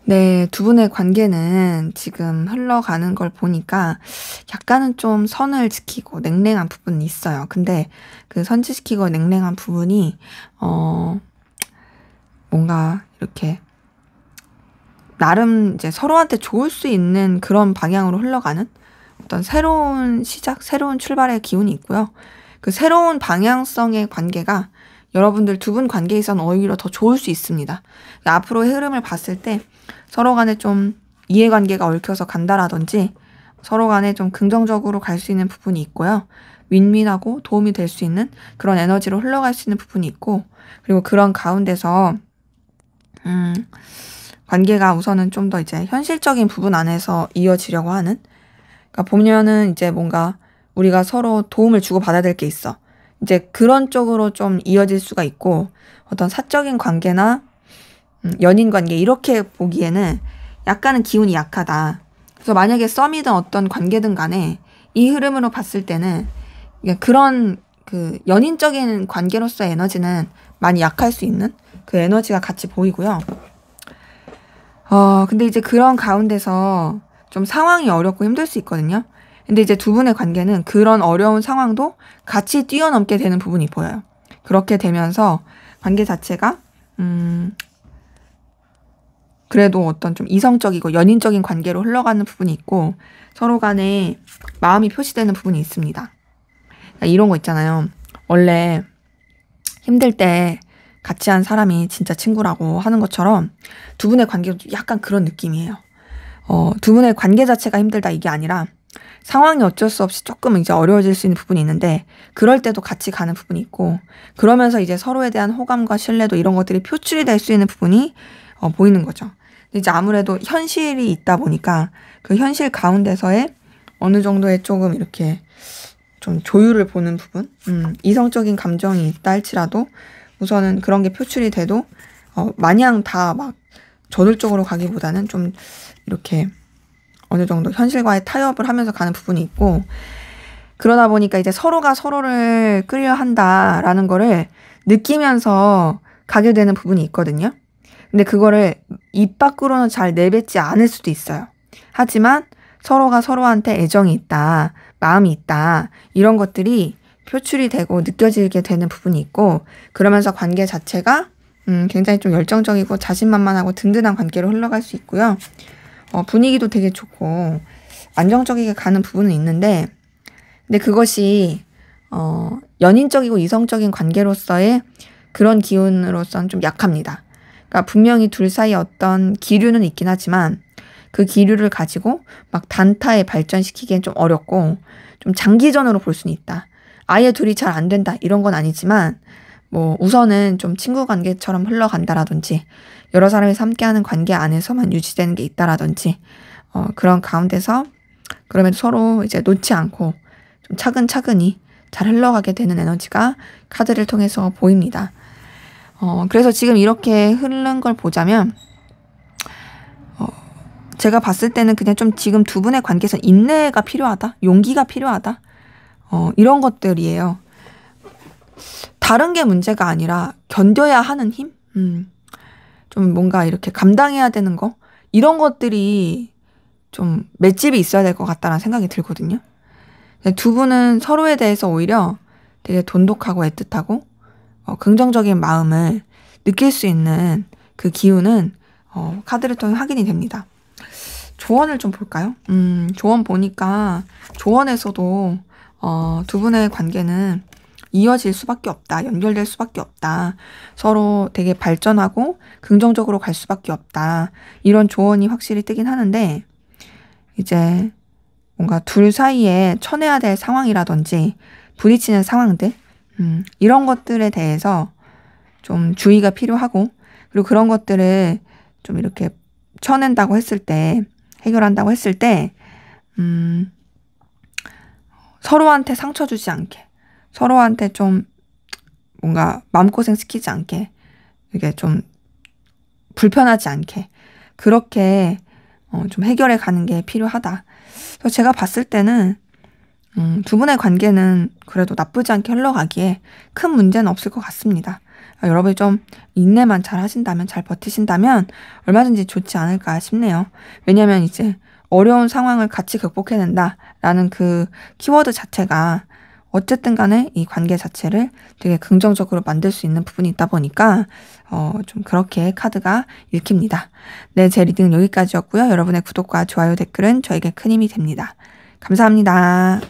네, 두 분의 관계는 지금 흘러가는 걸 보니까 약간은 좀 선을 지키고 냉랭한 부분이 있어요. 근데 그 선지시키고 냉랭한 부분이, 어, 뭔가 이렇게 나름 이제 서로한테 좋을 수 있는 그런 방향으로 흘러가는 어떤 새로운 시작, 새로운 출발의 기운이 있고요. 그 새로운 방향성의 관계가 여러분들 두 분 관계에 있어서는 오히려 더 좋을 수 있습니다. 앞으로의 흐름을 봤을 때 서로 간에 좀 이해관계가 얽혀서 간다라든지 서로 간에 좀 긍정적으로 갈 수 있는 부분이 있고요. 윈윈하고 도움이 될 수 있는 그런 에너지로 흘러갈 수 있는 부분이 있고, 그리고 그런 가운데서 관계가 우선은 좀 더 이제 현실적인 부분 안에서 이어지려고 하는, 그러니까 보면은 이제 뭔가 우리가 서로 도움을 주고 받아야 될 게 있어. 이제 그런 쪽으로 좀 이어질 수가 있고, 어떤 사적인 관계나 연인 관계 이렇게 보기에는 약간은 기운이 약하다. 그래서 만약에 썸이든 어떤 관계든 간에 이 흐름으로 봤을 때는 그런 그 연인적인 관계로서의 에너지는 많이 약할 수 있는 그 에너지가 같이 보이고요. 근데 이제 그런 가운데서 좀 상황이 어렵고 힘들 수 있거든요. 근데 이제 두 분의 관계는 그런 어려운 상황도 같이 뛰어넘게 되는 부분이 보여요. 그렇게 되면서 관계 자체가, 그래도 어떤 좀 이성적이고 연인적인 관계로 흘러가는 부분이 있고, 서로 간에 마음이 표시되는 부분이 있습니다. 그러니까 이런 거 있잖아요. 원래 힘들 때 같이 한 사람이 진짜 친구라고 하는 것처럼 두 분의 관계도 약간 그런 느낌이에요. 두 분의 관계 자체가 힘들다 이게 아니라 상황이 어쩔 수 없이 조금 이제 어려워질 수 있는 부분이 있는데, 그럴 때도 같이 가는 부분이 있고, 그러면서 이제 서로에 대한 호감과 신뢰도 이런 것들이 표출이 될 수 있는 부분이 보이는 거죠. 근데 이제 아무래도 현실이 있다 보니까 그 현실 가운데서의 어느 정도의 조금 이렇게 좀 조율을 보는 부분, 이성적인 감정이 있다 할지라도 우선은 그런 게 표출이 돼도 마냥 다 막 저돌적으로 가기보다는 좀 이렇게 어느 정도 현실과의 타협을 하면서 가는 부분이 있고, 그러다 보니까 이제 서로가 서로를 끌려 한다라는 거를 느끼면서 가게 되는 부분이 있거든요. 근데 그거를 입 밖으로는 잘 내뱉지 않을 수도 있어요. 하지만 서로가 서로한테 애정이 있다, 마음이 있다, 이런 것들이 표출이 되고 느껴지게 되는 부분이 있고, 그러면서 관계 자체가 굉장히 좀 열정적이고 자신만만하고 든든한 관계로 흘러갈 수 있고요. 분위기도 되게 좋고 안정적이게 가는 부분은 있는데, 근데 그것이 연인적이고 이성적인 관계로서의 그런 기운으로서는 좀 약합니다. 그러니까 분명히 둘 사이에 어떤 기류는 있긴 하지만 그 기류를 가지고 막 단타에 발전시키기엔 좀 어렵고, 좀 장기전으로 볼 수는 있다. 아예 둘이 잘 안 된다 이런 건 아니지만, 뭐 우선은 좀 친구 관계처럼 흘러간다라든지 여러 사람이 함께하는 관계 안에서만 유지되는 게 있다라든지, 그런 가운데서 그러면 서로 이제 놓지 않고 좀 차근차근히 잘 흘러가게 되는 에너지가 카드를 통해서 보입니다. 그래서 지금 이렇게 흐른 걸 보자면 제가 봤을 때는 그냥 좀 지금 두 분의 관계에서 인내가 필요하다, 용기가 필요하다, 이런 것들이에요. 다른 게 문제가 아니라 견뎌야 하는 힘? 좀 뭔가 이렇게 감당해야 되는 거? 이런 것들이 좀 맷집이 있어야 될 것 같다는 생각이 들거든요. 두 분은 서로에 대해서 오히려 되게 돈독하고 애틋하고 긍정적인 마음을 느낄 수 있는 그 기운은 카드를 통해 확인이 됩니다. 조언을 좀 볼까요? 조언 보니까 조언에서도 두 분의 관계는 이어질 수밖에 없다. 연결될 수밖에 없다. 서로 되게 발전하고 긍정적으로 갈 수밖에 없다. 이런 조언이 확실히 뜨긴 하는데, 이제 뭔가 둘 사이에 쳐내야 될 상황이라든지 부딪히는 상황들, 이런 것들에 대해서 좀 주의가 필요하고, 그리고 그런 것들을 좀 이렇게 쳐낸다고 했을 때, 해결한다고 했을 때, 서로한테 상처 주지 않게, 서로한테 좀 뭔가 마음고생 시키지 않게, 이게 좀 불편하지 않게, 그렇게 좀 해결해 가는 게 필요하다. 그래서 제가 봤을 때는 두 분의 관계는 그래도 나쁘지 않게 흘러가기에 큰 문제는 없을 것 같습니다. 여러분이 좀 인내만 잘 하신다면, 잘 버티신다면 얼마든지 좋지 않을까 싶네요. 왜냐면 이제 어려운 상황을 같이 극복해낸다라는 그 키워드 자체가 어쨌든 간에 이 관계 자체를 되게 긍정적으로 만들 수 있는 부분이 있다 보니까 좀 그렇게 카드가 읽힙니다. 네, 제 리딩은 여기까지였고요. 여러분의 구독과 좋아요, 댓글은 저에게 큰 힘이 됩니다. 감사합니다.